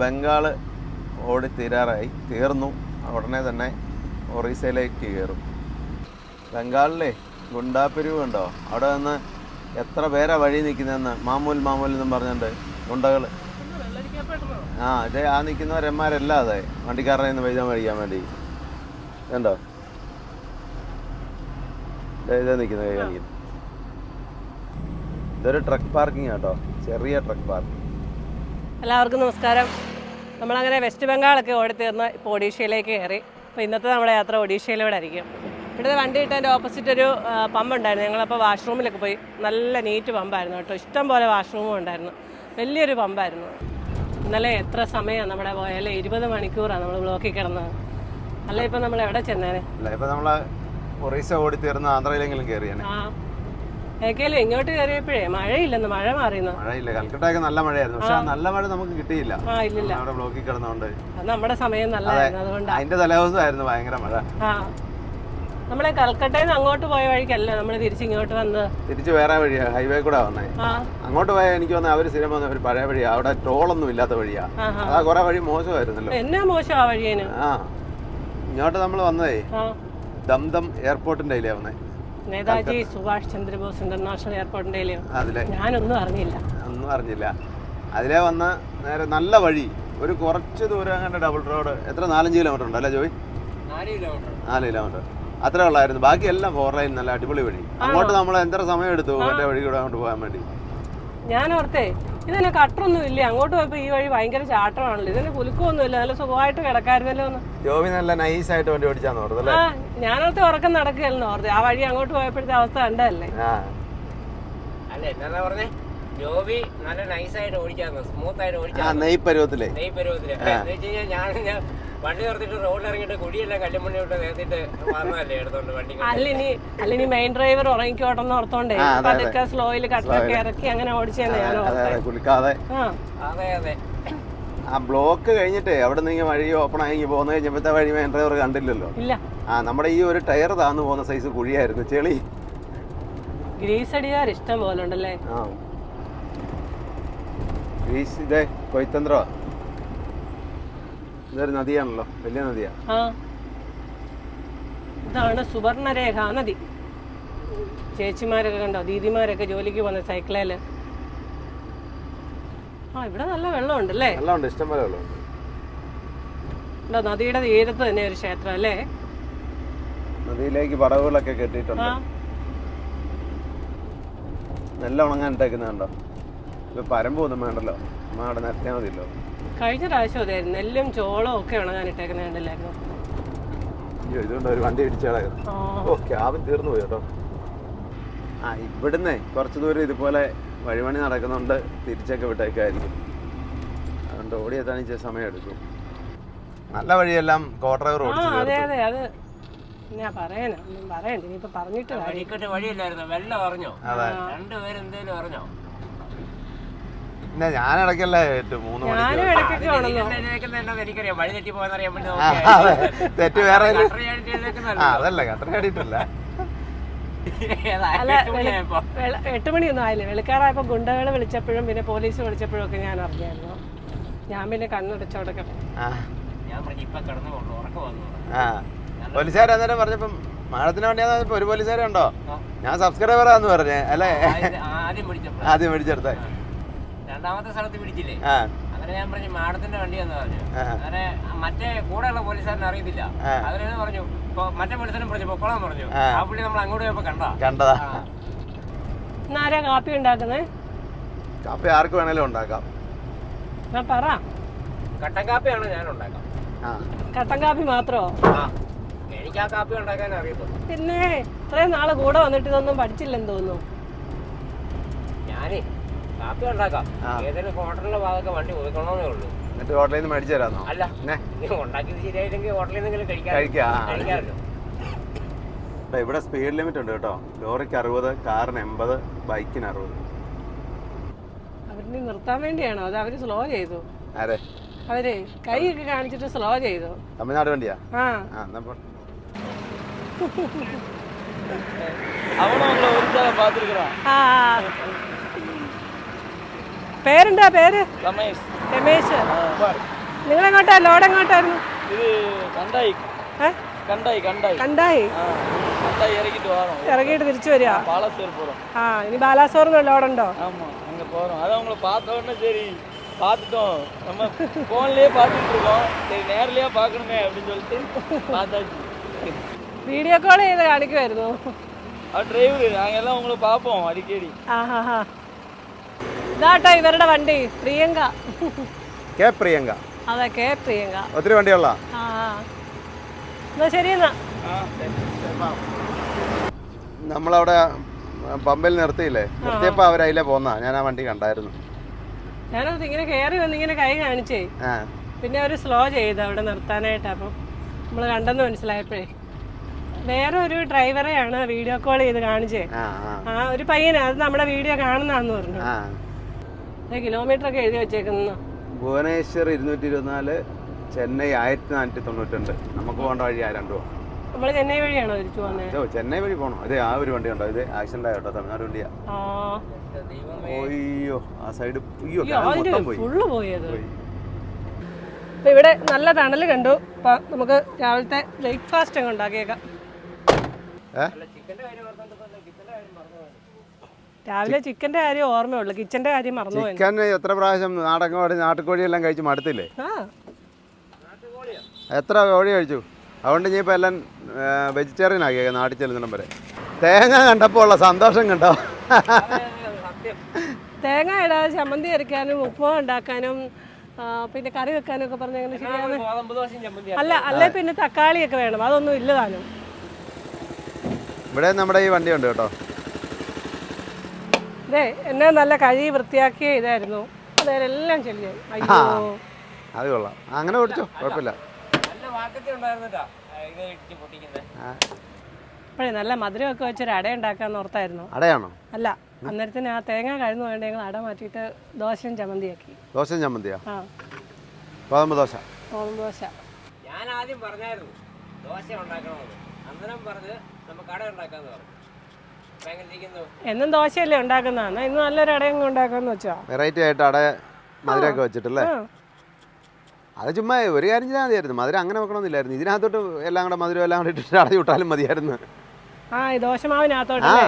ബംഗാൾ ഓടി തീർന്നു. ഉടനെ തന്നെ ഒറീസയിലേക്ക് കയറും. ബംഗാളിലെ ഗുണ്ടാപ്പിരിവ് ഉണ്ടോ, അവിടെ നിന്ന് എത്ര പേരാ വഴി നിൽക്കുന്നതെന്ന്. മാമൂൽ എന്നും പറഞ്ഞിട്ടുണ്ട് ഗുണ്ടകൾ. ഇതേ ആ നിൽക്കുന്നവരെന്മാരെല്ലാം അതെ വണ്ടിക്കാരനെ നിന്ന് പൈസ മേടിക്കാൻ വേണ്ടി. ഇതുണ്ടോ, ഇതേ നിൽക്കുന്നത് കാണിക്കുന്നു. ഇതൊരു ട്രക്ക് പാർക്കിംഗ് കേട്ടോ, ചെറിയ ട്രക്ക് പാർക്കിംഗ്. എല്ലാവർക്കും നമസ്കാരം. നമ്മളങ്ങനെ വെസ്റ്റ് ബംഗാളൊക്കെ ഓടിത്തീർന്ന് ഇപ്പോൾ ഒഡീഷയിലേക്ക് കയറി. അപ്പോൾ ഇന്നത്തെ നമ്മുടെ യാത്ര ഒഡീഷയിലൂടെ ആയിരിക്കും. ഇവിടുത്തെ വണ്ടി ഇട്ടതിൻ്റെ ഓപ്പോസിറ്റ് ഒരു പമ്പ് ഉണ്ടായിരുന്നു. ഞങ്ങളപ്പോൾ വാഷ്റൂമിലൊക്കെ പോയി. നല്ല നീറ്റ് പമ്പായിരുന്നു കേട്ടോ, ഇഷ്ടം പോലെ വാഷ്റൂമും ഉണ്ടായിരുന്നു. വലിയൊരു പമ്പായിരുന്നു. ഇന്നലെ എത്ര സമയമാണ് നമ്മുടെ പോയാലേ, 20 മണിക്കൂറാണ് നമ്മൾ ബ്ലോക്കിൽ കിടന്നത്. അല്ല ഇപ്പം നമ്മൾ എവിടെ ചെന്നേനെ? ഇപ്പം നമ്മൾ ഒറീസ ഓടിത്തീർന്ന് ആന്ധ്രയിലെങ്കിലും കയറിയാണ്. ഏകേലും ഇങ്ങോട്ട് കയറിയപ്പോഴേ മഴയില്ലെന്ന്, മഴ മാറിയെന്ന്. മഴയില്ല, കൽക്കട്ടയൊക്കെ നല്ല മഴയായിരുന്നു. പക്ഷെ നല്ല മഴ നമുക്ക് കിട്ടിയില്ല. ഇല്ലില്ല, അവിടെ ബ്ലോക്കിൽ കിടന്നുകൊണ്ട്. അത് നമ്മുടെ സമയം നല്ലതായിരുന്നു, അതുകൊണ്ട്. അതിന്റെ തലേദിവസമായിരുന്നു ഭയങ്കര മഴ. നമ്മളെ കൽക്കട്ടയിൽ നിന്ന് അങ്ങോട്ട് പോയ വഴിക്കല്ല നമ്മൾ തിരിച്ചിങ്ങോട്ട് വന്നത്. തിരിച്ച് വേറെ വഴിയാ, ഹൈവേ കൂടെ വന്നേ. അങ്ങോട്ട് പോയാൽ എനിക്ക് തോന്നുന്നു അവര് സ്ഥിരം വന്ന ഒരു പഴയ വഴിയാ, അവിടെ ടോളൊന്നും ഇല്ലാത്ത വഴിയാ. അതാ കുറെ വഴി മോശമായിരുന്നല്ലോ. എന്നാ മോശം ആ വഴിയേന്. ഇങ്ങോട്ട് നമ്മൾ വന്നതേ ദംദം എയർപോർട്ടിന്റെ അതിലേ വന്നേ, നേതാജി സുഭാഷ് ചന്ദ്രബോസ് ഇന്റർനാഷണൽ എയർപോർട്ടിന്റെ അതിലെ. ഞാനൊന്നും അറിഞ്ഞില്ല. അതിലേ വന്ന നേരെ നല്ല വഴി, ഒരു കുറച്ച് ദൂരം അങ്ങനെ ഡബിൾ റോഡ്. എത്ര 4-5 കിലോമീറ്റർ ഉണ്ട് അല്ലേ ജോയി? 4 കിലോമീറ്റർ അത്രേ ഉള്ളായിരുന്നു. ബാക്കി എല്ലാം 4 ലൈൻ, നല്ല അടിപൊളി വഴി. അങ്ങോട്ട് നമ്മൾ എത്ര സമയം എടുത്തു മറ്റേ വഴി കൂടെ അങ്ങോട്ട് പോകാൻ വേണ്ടി. ഞാൻ ഓർത്തേ ഇതിനെ കട്ടറൊന്നും ഇല്ല, അങ്ങോട്ട് പോയപ്പോ ഈ വഴി ഭയങ്കര ചാട്ടമാണല്ലോ, ഇതിന് കുലുക്കൊന്നും ഇല്ല, നല്ല സുഖമായിട്ട് കിടക്കായിരുന്നല്ലോ ഒന്ന്. ജോബി നല്ല നൈസായിട്ട് വണ്ടി ഓടിച്ചാന്ന് ഓർത്തല്ലേ? ഞാനോർത്ത് ഉറക്കം നടക്കുകയല്ലെന്ന് ഓർത്ത്. ആ വഴി അങ്ങോട്ട് പോയപ്പോഴത്തെ അവസ്ഥ കണ്ടല്ലേ. അല്ല എന്നാ പറഞ്ഞേ, ജോബി നല്ല നൈസായിട്ട് ഓടിക്കാന്ന്, സ്മൂത്ത് ആയിട്ട് ഓടിച്ചാ. നെയ് പരുവത്തില് ഞാൻ വണ്ടി നിർത്തിട്ട് റോഡിൽ ഇറങ്ങിയിട്ട് കുടിയെല്ലാം കല്ലുമണ്ണി വിട്ട് നേരത്തിട്ട് വന്നതല്ലേ എടുത്തോണ്ട് വണ്ടി. അല്ലിനി മെയിൻ ഡ്രൈവർ ഉറങ്ങിക്കോട്ടെന്ന് ഓർത്തോണ്ടേ പതുക്കെ സ്ലോയില് കട്ടൊക്കെ ഇറക്കി അങ്ങനെ ഓടിച്ചേന്ന് ഞാൻ കുളിക്കാതെ. അതെ അതെ. ആ ബ്ലോക്ക് കഴിഞ്ഞിട്ടേ അവിടെ നിന്ന് വഴി ഓപ്പൺ ആയി പോകുന്ന കഴിഞ്ഞപ്പോഴത്തെ വഴി മെയിൻ ഡ്രൈവർ കണ്ടില്ലല്ലോ. ഇല്ല, നമ്മുടെ ഈ ഒരു ടയർ താന്നു പോകുന്ന സൈസ് കുഴിയായിരുന്നു, ചെളി. ഗ്രീസ് അടിയാർ ഇഷ്ടം പോലെ ഉണ്ടല്ലേ. ഗ്രീസ് ഇതേ കൊയ്ത്തന്ത്രോ, ഇതൊരു നദിയാണല്ലോ, വലിയ നദിയാ. ഇതാണ് സുവർണരേഖ നദി. ചേച്ചിമാരൊക്കെ കണ്ടോ, ദീദിമാരൊക്കെ ജോലിക്ക് പോകുന്ന സൈക്കിളില്. ഇവിടെ നല്ല വെള്ളമുണ്ട് അല്ലേ? വെള്ളമുണ്ട്, ഇഷ്ടം പോലെ വെള്ളമുണ്ട്. നദിയുടെ തീരത്ത് തന്നെ ഒരു ക്ഷേത്രം അല്ലേ? നദിയിലേക്ക് പടവുകളൊക്കെ കെട്ടിയിട്ടുണ്ട്. നെല്ല് ഉണങ്ങാൻ ഇട്ടേക്കുന്നുണ്ടോ? ഇപ്പൊ പരമ്പൊന്നും വേണ്ടല്ലോ, അവിടെ നിരത്തിയാൽ മതിയല്ലോ. കഴിഞ്ഞ പ്രാവശ്യം അതായിരുന്നു, നെല്ലും ചോളവും ഒക്കെ ഉണങ്ങാനിട്ടേക്കുന്നുണ്ടല്ലായിരുന്നു. ഇതുകൊണ്ട് ഒരു വണ്ടി ഇടിച്ചാളായിരുന്നു. ക്യാബിൻ തീർന്നു പോയി കേട്ടോ. ഇവിടുന്ന് കുറച്ച് ദൂരം ഇതുപോലെ വഴിപണി നടക്കുന്നുണ്ട്, തിരിച്ചൊക്കെ വിട്ടേക്കായിരിക്കും. അതുകൊണ്ട് ഓടിയെത്താൻ ഇച്ചിരി സമയം എടുക്കും. നല്ല വഴിയെല്ലാം കോട്ടറ റോഡ്. അതെ അതെ, അത് ഞാൻ പറയണ്ട, ഇനിയിപ്പോ പറഞ്ഞിട്ട് വഴിയില്ലായിരുന്നു. വെള്ളം അറിഞ്ഞോ? രണ്ടുപേരെന്തേലും അറിഞ്ഞോ? ഞാൻ ഇടയ്ക്കല്ലേ 3 മണിക്ക് തെറ്റ് വേറെ അതല്ല, കട്ടർ ചാടിയിട്ടില്ല. 8 മണിയൊന്നും ആയില്ലേ, വെളുക്കാറായപ്പോ ഗുണ്ടകളെ വിളിച്ചപ്പോഴും പിന്നെ പോലീസ് വിളിച്ചപ്പോഴും ഒക്കെ ഞാൻ അറിഞ്ഞായിരുന്നു. ഞാൻ പിന്നെ കണ്ണടച്ചോടൊക്കെ പോലീസുകാർ അന്നേരം പറഞ്ഞപ്പം മാഡത്തിന് വേണ്ടിയാ ഒരു പോലീസുകാരെ ഉണ്ടോ, ഞാൻ സബ്സ്ക്രൈബറാന്ന് പറഞ്ഞേ അല്ലേ? ആദ്യം പിടിച്ചെടുത്തേ. രണ്ടാമത്തെ സ്ഥലത്ത് പിടിച്ചില്ലേ, അങ്ങനെ ഞാൻ പറഞ്ഞു മാഡത്തിന്റെ വണ്ടിയാന്ന് പറഞ്ഞു. അങ്ങനെ മറ്റേ കൂടെയുള്ള പോലീസുകാരനെ അറിയത്തില്ല. അവരെന്നെ പറഞ്ഞു, മറ്റേ പോലീസുകാരൻ പറഞ്ഞു പൊക്കോളാൻ പറഞ്ഞു. ആ പുള്ളി നമ്മൾ അങ്ങോട്ട് പോയപ്പോ കണ്ടതാ. ആരാ കാപ്പി ഉണ്ടാക്കുന്നേ? കാപ്പി ആർക്ക് വേണേലും ഉണ്ടാക്കാം. പറ. കട്ടൻ കാപ്പിയാണോ ഞാൻ ഉണ്ടാക്കാം? കട്ടൻ കാപ്പി മാത്രോ? എനിക്ക് ആ കാപ്പി ഉണ്ടാക്കാൻ അറിയത്തുള്ളൂ. പിന്നെ ഇത്രയും നാളെ കൂടെ വന്നിട്ട് ഇതൊന്നും പഠിച്ചില്ലെന്ന് തോന്നുന്നു. ഞാനേ കാപ്പി ഉണ്ടാക്കാം, ഏതെങ്കിലും ഹോട്ടലിന്റെ ഭാഗമൊക്കെ വണ്ടി ഒതുക്കണമെന്നേ ഉള്ളൂ. എന്നിട്ട് ഹോട്ടലിൽ നിന്ന് മേടിച്ചു തരാന്നോ? അല്ല, നീ ഉണ്ടാക്കിയത് ശരിയായില്ലെങ്കിൽ ഹോട്ടലിൽ നിന്നെങ്കിലും കഴിക്കാമല്ലോ. ഇവിടെ സ്പീഡ് ലിമിറ്റ് ഉണ്ട് കേട്ടോ. ലോറിക്ക് 60, കാറിന് 80, ബൈക്കിന് 60. അവരിനി നിർത്താൻ വേണ്ടിയാണോ അത്? അവര് സ്ലോ ചെയ്തു. ആരെ? അവര് കൈ ഒക്കെ കാണിച്ചിട്ട് സ്ലോ ചെയ്തു. തമിഴ്നാട് വണ്ടിയാ? പേരെന്താ? പേര് രമേശ്. രമേശ്, നിങ്ങളെങ്ങോട്ടാ? ലോഡ് എങ്ങോട്ടായിരുന്നു? കണ്ടായി ഇറങ്ങിയിട്ട് തിരിച്ചു വരിക. ആ, ഇനി ബാലാസോറിന് ലോഡുണ്ടോ? பார்த்துட்டோம் நம்ம ஃபோன்லயே பார்த்துட்டு இருக்கோம் சரி நேர்லயே பார்க்கணுமே அப்படின்னு சொல்லிட்டு பார்த்தாச்சு വീഡിയോ കോൾ ചെയ്ത് കാണിക്കുമായിരുന്നു ആ ഡ്രൈവർ ഞങ്ങളെല്ലാം ഉങ്ങളെ പാപ്പோம் അടിക്കടി ഇതാട്ടോ ഇവരുടെ വണ്ടി പ്രിയങ്ക കെ പ്രിയങ്ക അതെ കെ പ്രിയങ്ക ഒത്തിരി വണ്ടിയുള്ള എന്നാ ശരി എന്നാ നമ്മളവിടെ പമ്പിൽ നിർത്തിയില്ലേ നിർത്തിയപ്പോൾ അവരതിലെ പോന്നാ ഞാൻ ആ വണ്ടി കണ്ടായിരുന്നു ഞാനത് ഇങ്ങനെ കയറി വന്ന് ഇങ്ങനെ കൈ കാണിച്ചേ പിന്നെ അവർ സ്ലോ ചെയ്ത് അവിടെ നിർത്താനായിട്ട് അപ്പം നമ്മൾ കണ്ടെന്ന് മനസ്സിലായപ്പോഴേ വേറെ ഒരു ഡ്രൈവറെയാണ് വീഡിയോ കോൾ ചെയ്ത് കാണിച്ചേ ആ ഒരു പയ്യന് അത് നമ്മുടെ വീഡിയോ കാണുന്നാന്ന് പറഞ്ഞു കിലോമീറ്റർ ഒക്കെ എഴുതി വെച്ചേക്കുന്നു ഭുവനേശ്വർ 224 ചെന്നൈ 1492 നമുക്ക് പോകേണ്ട വഴി രണ്ടു നമ്മള് ചെന്നൈ വഴിയാണോ തിരിച്ചു പോകുന്നത് ചെന്നൈ വഴി പോകണം അതെ ആ ഒരു വണ്ടി ഉണ്ടോ ഇത് ആക്സിഡന്റ് ആയിട്ടോ തമിഴ്നാട് വണ്ടിയാ അയ്യോ ആ സൈഡ് ഫുള്ള് പോയത് അപ്പൊ ഇവിടെ നല്ല തണൽ കണ്ടു അപ്പൊ നമുക്ക് രാവിലത്തെ ബ്രേക്ക്ഫാസ്റ്റ് അങ്ങ് ഉണ്ടാക്കിയേക്കാം രാവിലെ ചിക്കന്റെ കാര്യം ഓർമ്മയുള്ളു കിച്ചന്റെ കാര്യം മറന്നുപോയി ചിക്കൻ എത്ര പ്രാവശ്യം നാട്ടുകോഴി എല്ലാം കഴിച്ച് മടുത്തില്ലേ എത്ര കോഴി കഴിച്ചു അതുകൊണ്ട് ഇനിയിപ്പോൾ എല്ലാം വെജിറ്റേറിയൻ ആക്കിയേക്കാം നാട്ടിൽ ചെല്ലുന്നിടം വരെ തേങ്ങ കണ്ടപ്പോൾ ഉള്ള സന്തോഷം കണ്ടോ തേങ്ങ ഇടാതെ ചമ്മന്തി അരയ്ക്കാനും ഉപ്പുമാ ഉണ്ടാക്കാനും പിന്നെ കറി വെക്കാനും ഒക്കെ പറഞ്ഞ ശരിയാണ് അല്ലേ പിന്നെ തക്കാളിയൊക്കെ വേണം അതൊന്നും ഇല്ല താനും ഇവിടെ നമ്മുടെ ഈ വണ്ടി ഉണ്ട് കേട്ടോ അതെ എന്നെ നല്ല കഴുകി വൃത്തിയാക്കിയ ഇതായിരുന്നു അതെല്ലാം ചെല്ലിയായി അയ്യോ അത് കൊള്ളാം അങ്ങനെ ഓടിച്ചോ കുഴപ്പമില്ല അപ്പോഴേ നല്ല മധുരമൊക്കെ വെച്ചൊരു അട ഉണ്ടാക്കാന്ന് ഓർത്തായിരുന്നു അടയാണോ അല്ല അന്നേരത്തിന് ആ തേങ്ങ കഴിഞ്ഞു വേണ്ട ഞങ്ങൾ അട മാറ്റിയിട്ട് ദോശയും ചമ്മന്തിയാക്കി ദോശയും ചമ്മന്തിയാ ഗോതമ്പ് ദോശ ഞാൻ ആദ്യം പറഞ്ഞായിരുന്നു ദോശ ഉണ്ടാക്കണമെന്ന് അന്നേരം പറഞ്ഞ് നമുക്ക് അട ഉണ്ടാക്കാന്ന് പറഞ്ഞു എന്നും ദോശയല്ലേ ഉണ്ടാക്കുന്നതാണ് ഇന്ന് നല്ലൊരു അടയങ്ങ് ഉണ്ടാക്കാന്ന് വെച്ചാ വെറൈറ്റി ആയിട്ട് അട മധുരമൊക്കെ വെച്ചിട്ടല്ലേ അത് ചുമ്മാ ഒരു കാര്യം ചെയ്താൽ മതിയായിരുന്നു മധുരം അങ്ങനെ വെക്കണമെന്നില്ലായിരുന്നു ഇതിനകത്തോട്ട് എല്ലാം കൂടെ മധുരം എല്ലാം കൂടെ ഇട്ടിട്ട് അട ചുട്ടാലും മതിയായിരുന്നു ആ ഈ ദോശമാവിനകത്തോട്ടല്ലേ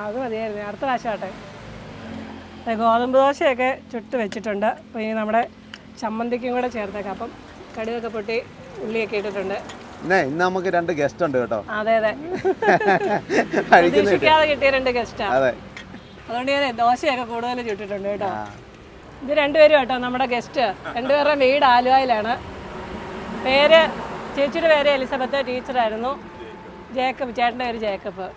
അത് മതിയായിരുന്നു അടുത്ത പ്രാവശ്യമാട്ടെ ഗോതമ്പ് ദോശയൊക്കെ ചുട്ട് വെച്ചിട്ടുണ്ട് അപ്പോൾ ഇനി നമ്മുടെ ചമ്മന്തിക്കും കൂടെ ചേർത്തേക്കാം അപ്പം കടുകൊക്കെ പൊട്ടി ഉള്ളിയൊക്കെ ഇട്ടിട്ടുണ്ട് ഇന്ന് നമുക്ക് 2 ഗസ്റ്റ് ഉണ്ട് കേട്ടോ അതെ പ്രതീക്ഷിക്കാതെ കിട്ടിയ 2 ഗസ്റ്റാ അതുകൊണ്ട് ഞാൻ ദോശയൊക്കെ കൂടുതൽ ചുട്ടിട്ടുണ്ട് കേട്ടോ ഇത് രണ്ടുപേരും കേട്ടോ നമ്മുടെ ഗസ്റ്റ് രണ്ടുപേരുടെ വീട് ആലുവയിലാണ് പേര് ചേച്ചിയുടെ പേര് എലിസബത്ത് ടീച്ചറായിരുന്നു ജേക്കബ് ചേട്ടൻ്റെ പേര് ജേക്കബ്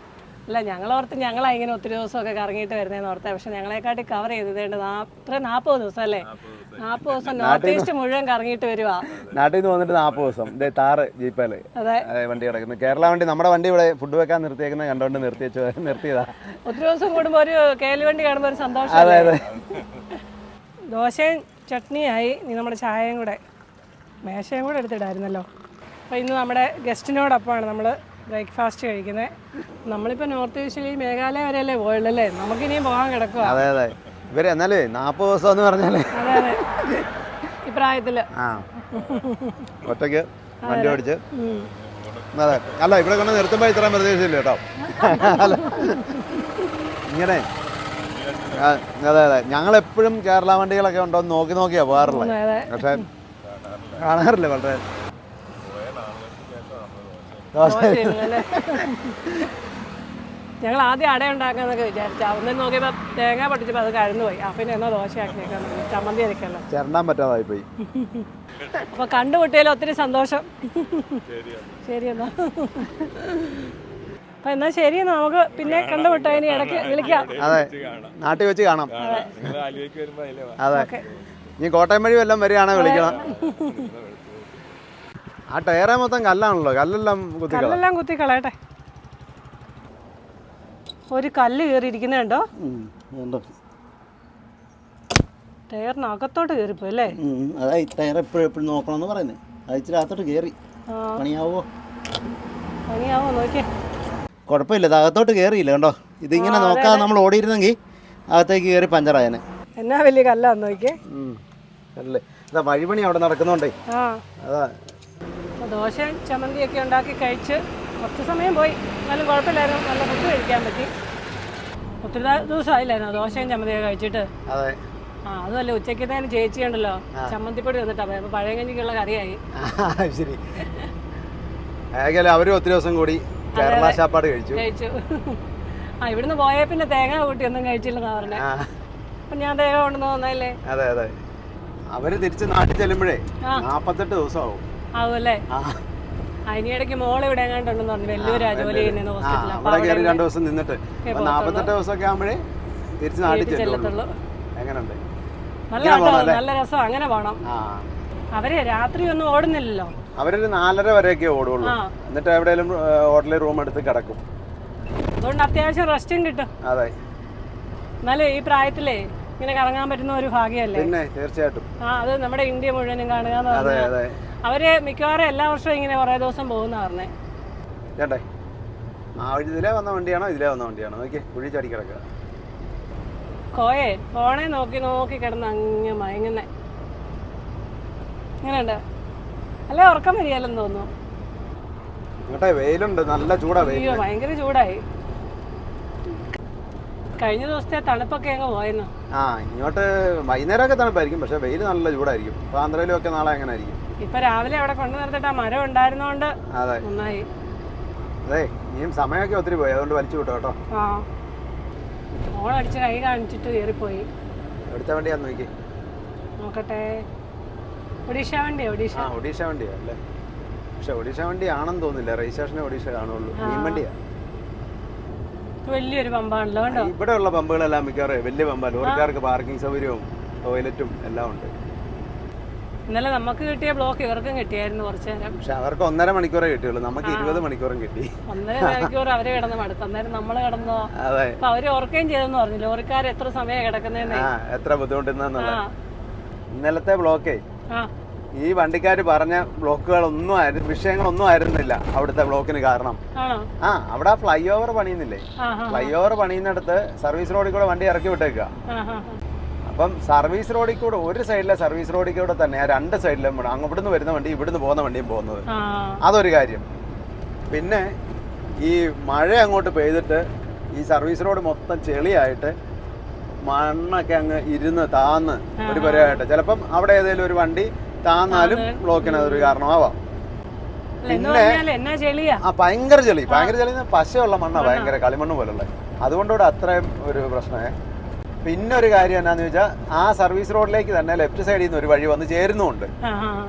അല്ല ഞങ്ങളോർത്ത് ഞങ്ങളാണ് ഇങ്ങനെ ഒത്തിരി ദിവസമൊക്കെ കറങ്ങിയിട്ട് വരുന്നതെന്ന് ഓർത്തേ പക്ഷെ ഞങ്ങളെക്കാട്ടി കവർ ചെയ്തതേണ്ട 40 ദിവസം അല്ലേ 40 ദിവസം നോർത്ത് ഈസ്റ്റ് മുഴുവൻ കറങ്ങിയിട്ട് വരുവാ നാട്ടിൽ നിന്ന് വന്നിട്ട് 40 ദിവസം താറ് ജീപ്പല്ലേ അതെ വണ്ടി കിടക്കുന്നു കേരള വണ്ടി നമ്മുടെ വണ്ടി ഇവിടെ ഫുഡ് വെക്കാൻ നിർത്തിയേക്കുന്നത് കണ്ടോണ്ട് നിർത്തിയതാ ഒത്തിരി ദിവസം കൂടുമ്പോൾ ഒരു കേലി വണ്ടി കാണുമ്പോൾ ഒരു സന്തോഷം ദോശയും ചട്നിയായി ഇനി നമ്മുടെ ചായയും കൂടെ മേശയും കൂടെ എടുത്തിടായിരുന്നല്ലോ അപ്പോൾ ഇന്ന് നമ്മുടെ ഗസ്റ്റിനോടൊപ്പമാണ് നമ്മൾ ബ്രേക്ക്ഫാസ്റ്റ് കഴിക്കുന്നത് നമ്മളിപ്പോൾ നോർത്ത് ഈസ്റ്റിൽ ഈ മേഘാലയ വരെയല്ലേ പോയുള്ളല്ലേ നമുക്കിനിയും പോകാൻ കിടക്കുക അതെ ഇവര് എന്നാലേ 40 ദിവസം എന്ന് പറഞ്ഞാലേ അതെ ഈ പ്രായത്തില് ഒറ്റയ്ക്ക് വണ്ടി ഓടിച്ച് അതെ അല്ല ഇവിടെ കൊണ്ട് നിർത്തുമ്പോൾ ഇത്രയും പ്രതീക്ഷയില്ല കേട്ടോ അല്ല ഇങ്ങനെ അതെ ഞങ്ങളെപ്പോഴും കേരള വണ്ടികളൊക്കെ ഉണ്ടോ എന്ന് നോക്കിയാ പോകാറുള്ളത് പക്ഷെ കാണാറില്ല വളരെ ഞങ്ങൾ ആദ്യം അട ഉണ്ടാക്കാന്നൊക്കെ വിചാരിച്ചു അന്ന് നോക്കിയപ്പോൾ തേങ്ങ പൊട്ടിച്ചപ്പോൾ അത് കഴിഞ്ഞു പോയി പിന്നെ എന്നാ ദോശയാക്കിയേക്കാൻ ചമ്മന്തി അരക്കല്ലോ ചേർന്നാൻ പറ്റാതായി പോയി അപ്പോൾ കണ്ടുമുട്ടിയാൽ ഒത്തിരി സന്തോഷം ശരി എന്നാ അപ്പം എന്നാൽ ശരി നമുക്ക് പിന്നെ കണ്ടുമുട്ടാ ഇനി ഇടയ്ക്ക് വിളിക്കാം അതെ നാട്ടിൽ വെച്ച് കാണാം അതെ ഇനി കോട്ടയം വഴി വല്ലതും വരികയാണെ വിളിക്കണം ആ ടയറെ മൊത്തം കല്ലാണല്ലോ കല്ലെല്ലാം കുത്തി കളയട്ടെ ഒരു കല്ല് കയറിയിരിക്കുന്നുണ്ടോ ടയറിനകത്തോട്ട് കയറിപ്പോ അല്ലേ അതാ ടയർ എപ്പോഴും നോക്കണമെന്ന് പറയുന്നത് അത് ഇച്ചിരി അകത്തോട്ട് കയറി പണിയാവോ നോക്കിയേ കുഴപ്പമില്ല ഇത് അകത്തോട്ട് കയറിയില്ല കണ്ടോ ഇതിങ്ങനെ നോക്കാതെ നമ്മൾ ഓടിയിരുന്നെങ്കിൽ അകത്തേക്ക് കയറി പഞ്ചറായനെ എന്നാ വലിയ കല്ലാന്ന് നോക്കിയേ അല്ലേ അതാ വഴിപണി അവിടെ നടക്കുന്നുണ്ടേ. ആ അതാ ദോശയും ചമ്മന്തിയൊക്കെ ഉണ്ടാക്കി കഴിച്ച് കുറച്ച് സമയം പോയി. എന്നാലും കുഴപ്പമില്ലായിരുന്നു, നല്ല ഫുഡ് കഴിക്കാൻ പറ്റി. ഒത്തിരി ദിവസമായില്ലായിരുന്നു ദോശയും ചമ്മന്തിയൊക്കെ കഴിച്ചിട്ട്. അതെ. ആ അതുമല്ല, ഉച്ചയ്ക്കത്തേന് ചേച്ചി ഉണ്ടല്ലോ ചമ്മന്തിപ്പൊടി വന്നിട്ടാ പോയി. അപ്പോൾ പഴയ കഞ്ഞിക്കുള്ള കറിയായി. ശരി. അവരും ഒത്തിരി ദിവസം കൂടി കേരള ശാപ്പാട് കഴിച്ചു. ആ ഇവിടുന്ന് പോയാൽ പിന്നെ തേങ്ങ കൂട്ടി ഒന്നും കഴിച്ചില്ലെന്നാ പറഞ്ഞേ. അപ്പം ഞാൻ തേങ്ങ കൊണ്ടുവന്ന് വന്നല്ലേ. അതെ അതെ. അവര് തിരിച്ച് നാട്ടിൽ ചെല്ലുമ്പോഴേ 48 ദിവസമാവും. ആവുമല്ലേ? അതിനിടയ്ക്ക് മോളെ ഇവിടെ എങ്ങാണ്ടുണ്ടെന്ന് പറഞ്ഞു. വലിയൊരു ജോലി ചെയ്യുന്ന ഹോസ്പിറ്റലിൽ. അവിടെ കയറി 2 ദിവസം നിന്നിട്ട് 48 ദിവസമൊക്കെ ആകുമ്പോഴേ തിരിച്ച് നാട്ടിൽ ചെല്ലുള്ളൂ. എങ്ങനെയുണ്ട്? നല്ല രസം. അങ്ങനെ പോണം. അവര് രാത്രി ഒന്നും ഓടുന്നില്ലല്ലോ. അവരൊരു 4:30 വരെയൊക്കെ ഓടുള്ളൂ. എന്നിട്ട് എവിടെയെങ്കിലും ഹോട്ടലിൽ റൂം എടുത്ത് കിടക്കും. അതുകൊണ്ട് അത്യാവശ്യം റെസ്റ്റും കിട്ടും. അതെ. എന്നാലും ഈ പ്രായത്തിലേ ഇങ്ങനെ കറങ്ങാൻ പറ്റുന്ന ഒരു ഭാഗ്യമല്ലേ? പിന്നെ തീർച്ചയായിട്ടും. അത് നമ്മുടെ ഇന്ത്യ മുഴുവനും കാണുക എന്ന് പറഞ്ഞാൽ അവര് മിക്കവാറും എല്ലാ വർഷവും ഇങ്ങനെ കുറേ ദിവസം പോകുന്ന പറഞ്ഞേ. ചേട്ടേ ഇതിലേ വന്ന വണ്ടിയാണോ ഇതിലേ വന്ന വണ്ടിയാണോ? നോക്കിയേ കുഴി ചാടി കിടക്കുക. കോയെ ഫോണെ നോക്കി നോക്കി കിടന്ന് അങ്ങ് മയങ്ങുന്നേ. ഇങ്ങനെയുണ്ട്. അല്ലേ ഉറക്കം വരികയല്ലെന്ന് തോന്നുന്നു. ഇങ്ങോട്ടെ വെയിലുണ്ട്, നല്ല ചൂടാ. അയ്യോ ഭയങ്കര ചൂടായി. കഴിഞ്ഞ ദിവസത്തെ തണുപ്പൊക്കെ അങ്ങ് പോയെന്നു. ഇങ്ങോട്ട് വൈകുന്നേരമൊക്കെ തണുപ്പായിരിക്കും, പക്ഷെ വെയിൽ നല്ല ചൂടായിരിക്കും. അപ്പൊ ആന്ധ്രയിലും ഒക്കെ നാളെ അങ്ങനെ ആയിരിക്കും. ഇപ്പൊ രാവിലെ അവിടെ കൊണ്ടു നിർത്തിട്ട് ആ മരം ഉണ്ടായിരുന്നോണ്ട് നന്നായി. അതെ ഇനിയും സമയമൊക്കെ ഒത്തിരി പോയി, അതുകൊണ്ട് വലിച്ചു വിട്ടോ കേട്ടോ. ഫോൺ അടിച്ച് കൈ കാണിച്ചിട്ട് കയറിപ്പോയി. എടുത്ത വണ്ടിയാന്ന് നോക്കി നോക്കട്ടെ. ഒഡീഷ വണ്ടിയാ? ഒഡീഷ വണ്ടിയാ അല്ലേ? പക്ഷെ ഒഡീഷ വണ്ടി ആണെന്ന് തോന്നുന്നില്ല. രജിസ്ട്രേഷനെ ഒഡീഷ കാണുള്ളൂ. മീൻ വണ്ടിയാ. വലിയൊരു പമ്പാണല്ലോ. കണ്ടോ? ഇവിടെ ഉള്ള പമ്പുകളെല്ലാം മിക്കവാറും വലിയ പമ്പാ. ലോറിക്കാർക്ക് പാർക്കിംഗ് സൗകര്യവും ടോയ്ലറ്റും എല്ലാം ഉണ്ട്. ഇന്നലെ നമുക്ക് കിട്ടിയ ബ്ലോക്ക് ഇവർക്കും കിട്ടിയായിരുന്നു കുറച്ചു നേരം. പക്ഷെ അവർക്ക് 1.5 മണിക്കൂറേ കിട്ടിയുള്ളൂ, നമുക്ക് 20 മണിക്കൂറും കിട്ടി. 1.5 മണിക്കൂർ അവര് കിടന്ന് മടുത്തു. അന്നേരം നമ്മള് കിടന്നോ? അപ്പൊ അവര് ഓർക്കുകയും ചെയ്തെന്ന് പറഞ്ഞു ലോറിക്കാർ എത്ര സമയം കിടക്കുന്നതെന്ന്, എത്ര ബുദ്ധിമുട്ടുന്നുള്ള. ഇന്നലത്തെ ബ്ലോക്കേ ഈ വണ്ടിക്കാര് പറഞ്ഞ ബ്ലോക്കുകളൊന്നും വിഷയങ്ങളൊന്നും ആയിരുന്നില്ല അവിടുത്തെ ബ്ലോക്കിന് കാരണം. അവിടെ ഫ്ലൈ ഓവർ പണിയുന്നില്ലേ? ഫ്ലൈ ഓവർ പണിയുന്നിടത്ത് സർവീസ് റോഡിൽ കൂടെ വണ്ടി ഇറക്കി വിട്ടേക്കുക. അപ്പം സർവീസ് റോഡിൽ കൂടെ ഒരു സൈഡിലെ സർവീസ് റോഡിൽ കൂടെ തന്നെ 2 സൈഡിലും ഇവിടുന്ന് വരുന്ന വണ്ടി ഇവിടുന്ന് പോകുന്ന വണ്ടിയും പോകുന്നത്. അതൊരു കാര്യം. പിന്നെ ഈ മഴ അങ്ങോട്ട് പെയ്തിട്ട് ഈ സർവീസ് റോഡ് മൊത്തം ചെളിയായിട്ട് മണ്ണൊക്കെ അങ്ങ് ഇരുന്ന് താന്ന് ഒരു പരിപാടിയായിട്ട് ചിലപ്പം അവിടെ ഏതെങ്കിലും ഒരു വണ്ടി താന്നാലും ബ്ലോക്കിന് അതൊരു കാരണമാവാം. പിന്നെ ഭയങ്കര ചെളി പശയുള്ള മണ്ണാണ്, ഭയങ്കര കളിമണ്ണ് പോലുള്ള. അതുകൊണ്ടിവിടെ അത്രയും ഒരു പ്രശ്നമേ. പിന്നെ ഒരു കാര്യം എന്നാന്ന് വെച്ചാൽ ആ സർവീസ് റോഡിലേക്ക് തന്നെ ലെഫ്റ്റ് സൈഡിൽ നിന്ന് ഒരു വഴി വന്ന് ചേരുന്നുണ്ട്.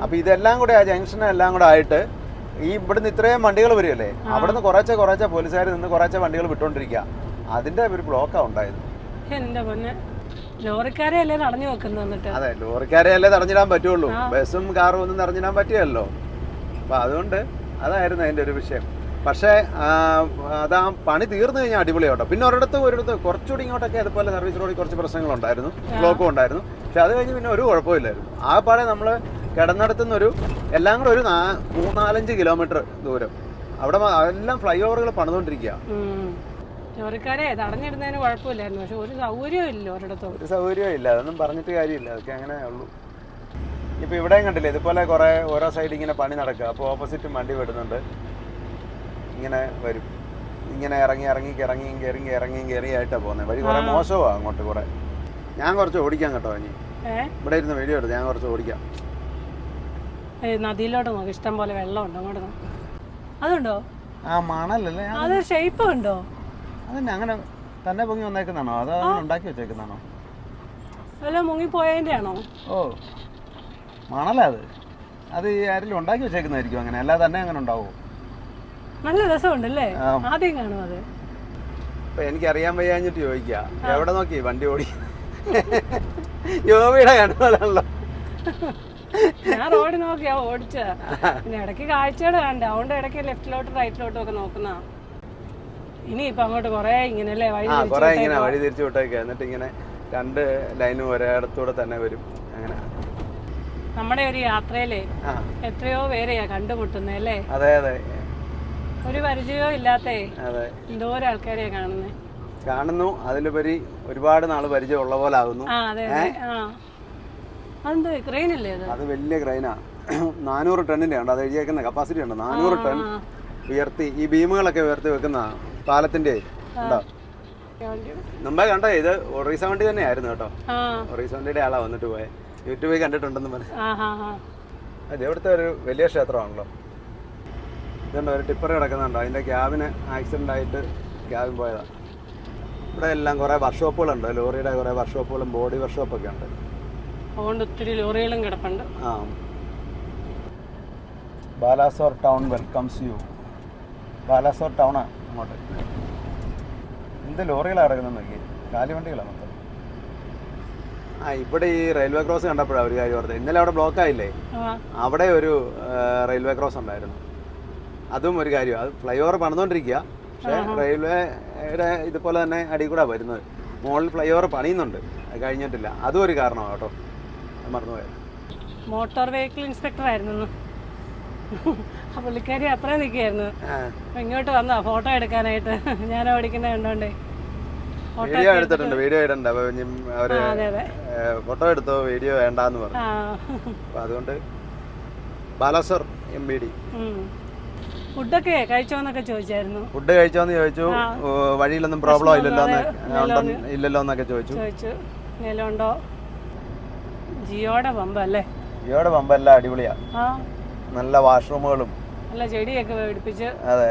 അപ്പൊ ഇതെല്ലാം കൂടെ ആ ജംഗ്ഷനെല്ലാം കൂടെ ആയിട്ട് ഈ ഇവിടുന്ന് ഇത്രയും വണ്ടികൾ വരുമല്ലേ, അവിടുന്ന് കുറേശ്ശെ പോലീസുകാർ നിന്ന് കുറേശ്ശെ വണ്ടികൾ വിട്ടോണ്ടിരിക്കുക. അതിന്റെ ഒരു ബ്ലോക്കാണ് ഉണ്ടായത്. ലോറിക്കാരെ അല്ലേ തടഞ്ഞു വെക്കുന്നത്? അതെ, ലോറിക്കാരെ അല്ലേ തടഞ്ഞിടാൻ പറ്റുള്ളൂ, ബസ്സും കാറും ഒന്നും തടഞ്ഞിടാൻ പറ്റിയല്ലോ. അപ്പൊ അതുകൊണ്ട് അതായിരുന്നു അതിന്റെ ഒരു വിഷയം. പക്ഷേ അതാ പണി തീർന്നു കഴിഞ്ഞാൽ അടിപൊളിയാട്ടോ. പിന്നെ ഒരിടത്ത് കുറച്ചുകൂടി ഇങ്ങോട്ടൊക്കെ അതുപോലെ സർവീസ് റോഡിൽ കുറച്ച് പ്രശ്നങ്ങളുണ്ടായിരുന്നു, ബ്ലോക്കും ഉണ്ടായിരുന്നു. പക്ഷെ അത് കഴിഞ്ഞ് പിന്നെ ഒരു കുഴപ്പമില്ലായിരുന്നു. ആ പാടെ നമ്മൾ കിടന്നിടത്തുനിന്നൊരു എല്ലാം കൂടെ ഒരു 3-4 കിലോമീറ്റർ ദൂരം അവിടെ എല്ലാം ഫ്ലൈ ഓവറുകൾ പണിതുകൊണ്ടിരിക്കുക. ലോറിക്കാരെ തടഞ്ഞിടുന്നതിന് കുഴപ്പമില്ലായിരുന്നു, പക്ഷെ ഒരു സൗകര്യവും ഇല്ല ഒരിടത്തും. ഒരു സൗകര്യവും ഇല്ല, അതൊന്നും പറഞ്ഞിട്ട് കാര്യമില്ല. അതൊക്കെ അങ്ങനെ ഉള്ളൂ. ഇപ്പം ഇവിടെയും കണ്ടില്ലേ ഇതുപോലെ കുറേ ഓരോ സൈഡ് ഇങ്ങനെ പണി നടക്കുക. അപ്പോൾ ഓപ്പോസിറ്റും വണ്ടി വിടുന്നുണ്ട്, ഇങ്ങനെ വരും, ഇങ്ങനെ ഇറങ്ങിയും കയറിയായിട്ടാണ് പോകുന്നത്. വഴി കുറേ മോശമാണ് അങ്ങോട്ട് കുറേ. ഞാൻ കുറച്ച് ഓടിക്കാം കേട്ടോ. ഇനി ഇവിടെ ഇരുന്ന് വീഡിയോ എടുത്ത് ഞാൻ കുറച്ച് ഓടിക്കാം. നദിയിലോട്ട് നോക്കി, ഇഷ്ടം പോലെ വെള്ളമുണ്ട് അങ്ങോട്ട്. അതുണ്ടോ? മണലല്ലേ അത്? ഷേപ്പ് ഉണ്ടോ? അതന്നെ അങ്ങനെ തന്നെ പൊങ്ങി വന്നേക്കുന്നതാണോ അതോ ഉണ്ടാക്കി വെച്ചേക്കുന്നതാണോ? വല്ല മുങ്ങിപ്പോയതിൻ്റെ ആണോ? ഓ മണലാ അത് ആരെങ്കിലും ഉണ്ടാക്കി വെച്ചേക്കുന്നതായിരിക്കും. അങ്ങനെ അല്ലാതെ തന്നെ അങ്ങനെ ഉണ്ടാവുമോ? നല്ല രസമുണ്ടല്ലേ, ആദ്യം കാണും അത്. ഇപ്പൊ എനിക്കറിയാൻ വയ്യാഞ്ഞിട്ട് ചോദിക്കുക, എവിടെ നോക്കി വണ്ടി ഓടി? യോബിയുടെ കണ്ടുപോലാണല്ലോ. ഞാൻ റോഡ് നോക്കിയാ ഓടിച്ച. പിന്നെ ഇടയ്ക്ക് കാഴ്ചകൾ കണ്ട, അതുകൊണ്ട് ഇടയ്ക്ക് ലെഫ്റ്റിലോട്ടും റൈറ്റിലോട്ടും ഒക്കെ നോക്കുന്ന. ഇനിയിപ്പൊ അങ്ങോട്ട് കൊറേ ഇങ്ങനെ വഴി തിരിച്ചു വിട്ടേക്ക. എന്നിട്ട് ഇങ്ങനെ 2 ലൈനും ഒരിടത്തൂടെ തന്നെ വരും. അങ്ങനെ നമ്മുടെ ഒരു യാത്രയിലേ എത്രയോ പേരെയാ കണ്ടുമുട്ടുന്നേ അല്ലേ? അതെ അതെ. ഒരു പരിചയവും ഇല്ലാത്തേ എന്തോരം ആൾക്കാരെയാ കാണുന്നു. അതിലുപരി ഒരുപാട് നാള് പരിചയം ഉള്ള പോലെ ആകുന്നു. അതെന്ത് ക്രെയിനല്ലേ അത്? അത് വലിയ ക്രെയിനാ, 400 ടണ്ണിൻ്റെ ഉണ്ട്. അത് എഴുതിയേക്കുന്ന കപ്പാസിറ്റി ഉണ്ട് 400 ടൺ ഉയർത്തി. ഈ ബീമുകളൊക്കെ ഉയർത്തി വെക്കുന്ന പാലത്തിന്റെ ഉണ്ടോ? മുമ്പേ കണ്ടോ, ഇത് ഒറീസ വണ്ടി തന്നെയായിരുന്നു കേട്ടോ. ഒറീസ വണ്ടിയുടെ ആളാ വന്നിട്ട് പോയെ, യൂട്യൂബിൽ കണ്ടിട്ടുണ്ടെന്ന് പറഞ്ഞു. അത് ഇവിടുത്തെ ഒരു വലിയ ക്ഷേത്രമാണല്ലോ. ഇതുണ്ടോ, ഒരു ടിപ്പർ കിടക്കുന്നുണ്ടോ, അതിൻ്റെ ക്യാബിന് ആക്സിഡൻ്റ് ആയിട്ട് ക്യാബിൻ പോയതാണ്. ഇവിടെ എല്ലാം കുറേ വർക്ക്ഷോപ്പുകളുണ്ട്, ലോറിയുടെ കുറേ വർക്ക്ഷോപ്പുകളും ബോഡി വർക്ക്ഷോപ്പൊക്കെ ഉണ്ട്. അതുകൊണ്ട് ഒത്തിരി ലോറികളും കിടപ്പുണ്ട്. ആ, Balasore town welcomes you. Balasore ടൗണാണ് അങ്ങോട്ട്. എന്ത് ലോറികളാണ് കിടക്കുന്നത് നോക്കി, കാലിവണ്ടികളാണ് മൊത്തം. ആ, ഇവിടെ ഈ റെയിൽവേ ക്രോസ് കണ്ടപ്പോഴാണ് ഒരു കാര്യം ഓർത്തത്. ഇന്നലെ അവിടെ ബ്ലോക്ക് ആയില്ലേ, അവിടെ ഒരു റെയിൽവേ ക്രോസ് ഉണ്ടായിരുന്നു. അതും ഒരു കാര്യം, അത് ഫ്ലൈ ഓവർ പണിതുകൊണ്ടിരിക്കുക. പക്ഷേ റെയിൽവേയുടെ ഇതുപോലെ തന്നെ അടി കൂടെ വരുന്നത്. മുകളിൽ ഫ്ലൈ ഓവർ പണിയുന്നുണ്ട്, അത് കഴിഞ്ഞിട്ടില്ല. അതും ഒരു കാരണമാണ് കേട്ടോ, മറന്നുപോയത്. മോട്ടോർ വെഹിക്കിൾ ഇൻസ്പെക്ടർ ആയിരുന്നു ആ പുള്ളിക്കാരി അത്ര നിൽക്കുകയായിരുന്നു. ഇങ്ങോട്ട് വന്നോ ഫോട്ടോ എടുക്കാനായിട്ട്, ഞാൻ ഓടിക്കുന്ന കണ്ടോണ്ടേ. വീഡിയോ എടുത്തിട്ടുണ്ട്, വീഡിയോ ഇടണ്ട. അവര് ഫോട്ടോ എടുത്തോ, വീഡിയോ വേണ്ടാന്ന് പറഞ്ഞു. അപ്പൊ അതുകൊണ്ട് ബാലാസോർ MBD. ഫുഡൊക്കെ കഴിച്ചോന്നൊക്കെ ചോദിച്ചായിരുന്നു. ഫുഡ് കഴിച്ചോന്ന് ചോദിച്ചു, വഴിയിലൊന്നും പ്രോബ്ലം ഇല്ലല്ലോ എന്നൊക്കെ ചോദിച്ചു. നിലമുണ്ടോ? ജിയോടെ പമ്പ് അല്ലേ? ജിയോടെ പമ്പ് എല്ലാം അടിപൊളിയാ, നല്ല വാഷ്റൂമുകളും നല്ല ചെടിയൊക്കെ പിടിപ്പിച്ച്. അതെ,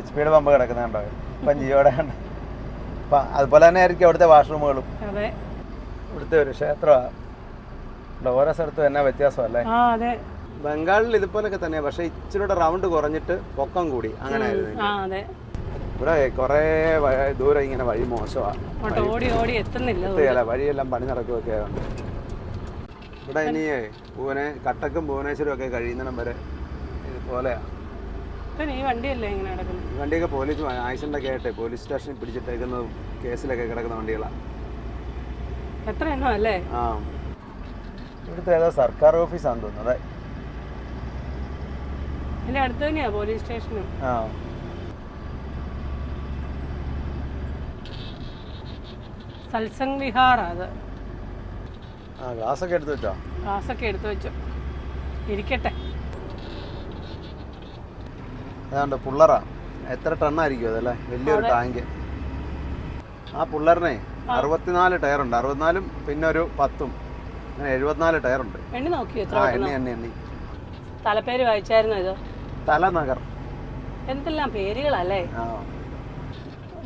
HP പമ്പ് കിടക്കുന്നുണ്ടോ ഇപ്പം ജിയോടെ ഉണ്ട്. അപ്പം അതുപോലെ തന്നെ ആയിരിക്കും അവിടുത്തെ വാഷ്റൂമുകളും. അതെ, ഇവിടുത്തെ ഒരു ക്ഷേത്രമാണ്. ഓരോ സ്ഥലത്തും എന്നാ വ്യത്യാസമല്ലേ? ബംഗാളിൽ ഇതുപോലൊക്കെ തന്നെയാണ്, പക്ഷെ ഇച്ചിരി റൗണ്ട് കുറഞ്ഞിട്ട് പൊക്കം കൂടി അങ്ങനെ ആയിരുന്നു. ഇവിടെ കുറേ ദൂരം ഇങ്ങനെ വഴി മോശമാണ്, എത്തുന്നില്ല. വഴിയെല്ലാം പണി നടക്കുകയൊക്കെ ഉണ്ട്. ഇവിടെ ഇനി കട്ടക്കും ഭുവനേശ്വരും ഒക്കെ കഴിയുന്നിടം വരെ ഇതുപോലെയാണ്. ഈ വണ്ടിയൊക്കെ പോലീസ് ആക്സിഡൻ്റൊക്കെ ആയിട്ട് പോലീസ് സ്റ്റേഷനിൽ പിടിച്ചിട്ടേക്കുന്നതും കേസിലൊക്കെ കിടക്കുന്ന വണ്ടികളാണ്. ആ, ഇവിടുത്തെ ഏതോ സർക്കാർ ഓഫീസാണെന്ന് തോന്നുന്നത്. അതെ, അടുത്ത് തന്നെയാ പോലീസ് സ്റ്റേഷനും. ആ, സത്സംഗ് വിഹാറാ അത്. ഗ്ലാസ്സൊക്കെ എടുത്ത് വെച്ചോ? ഗ്ലാസ്സൊക്കെ എടുത്ത് വെച്ചോ, ഇരിക്കട്ടെ. അതാണ്ട് പുള്ളറാ, എത്ര ടണ്ണായിരിക്കും അതല്ലേ, വലിയൊരു ടാങ്ക്. ആ പുള്ളറിനെ 64 ടയറുണ്ട്. 64 പിന്നെ ഒരു 10, അങ്ങനെ 74 ടയറുണ്ട്. എണ്ണി നോക്കിയോ? എണ്ണി. തലപ്പേര് വായിച്ചായിരുന്നു ഇത്? തലനഗർ. എന്തെല്ലാം പേരുകളല്ലേ.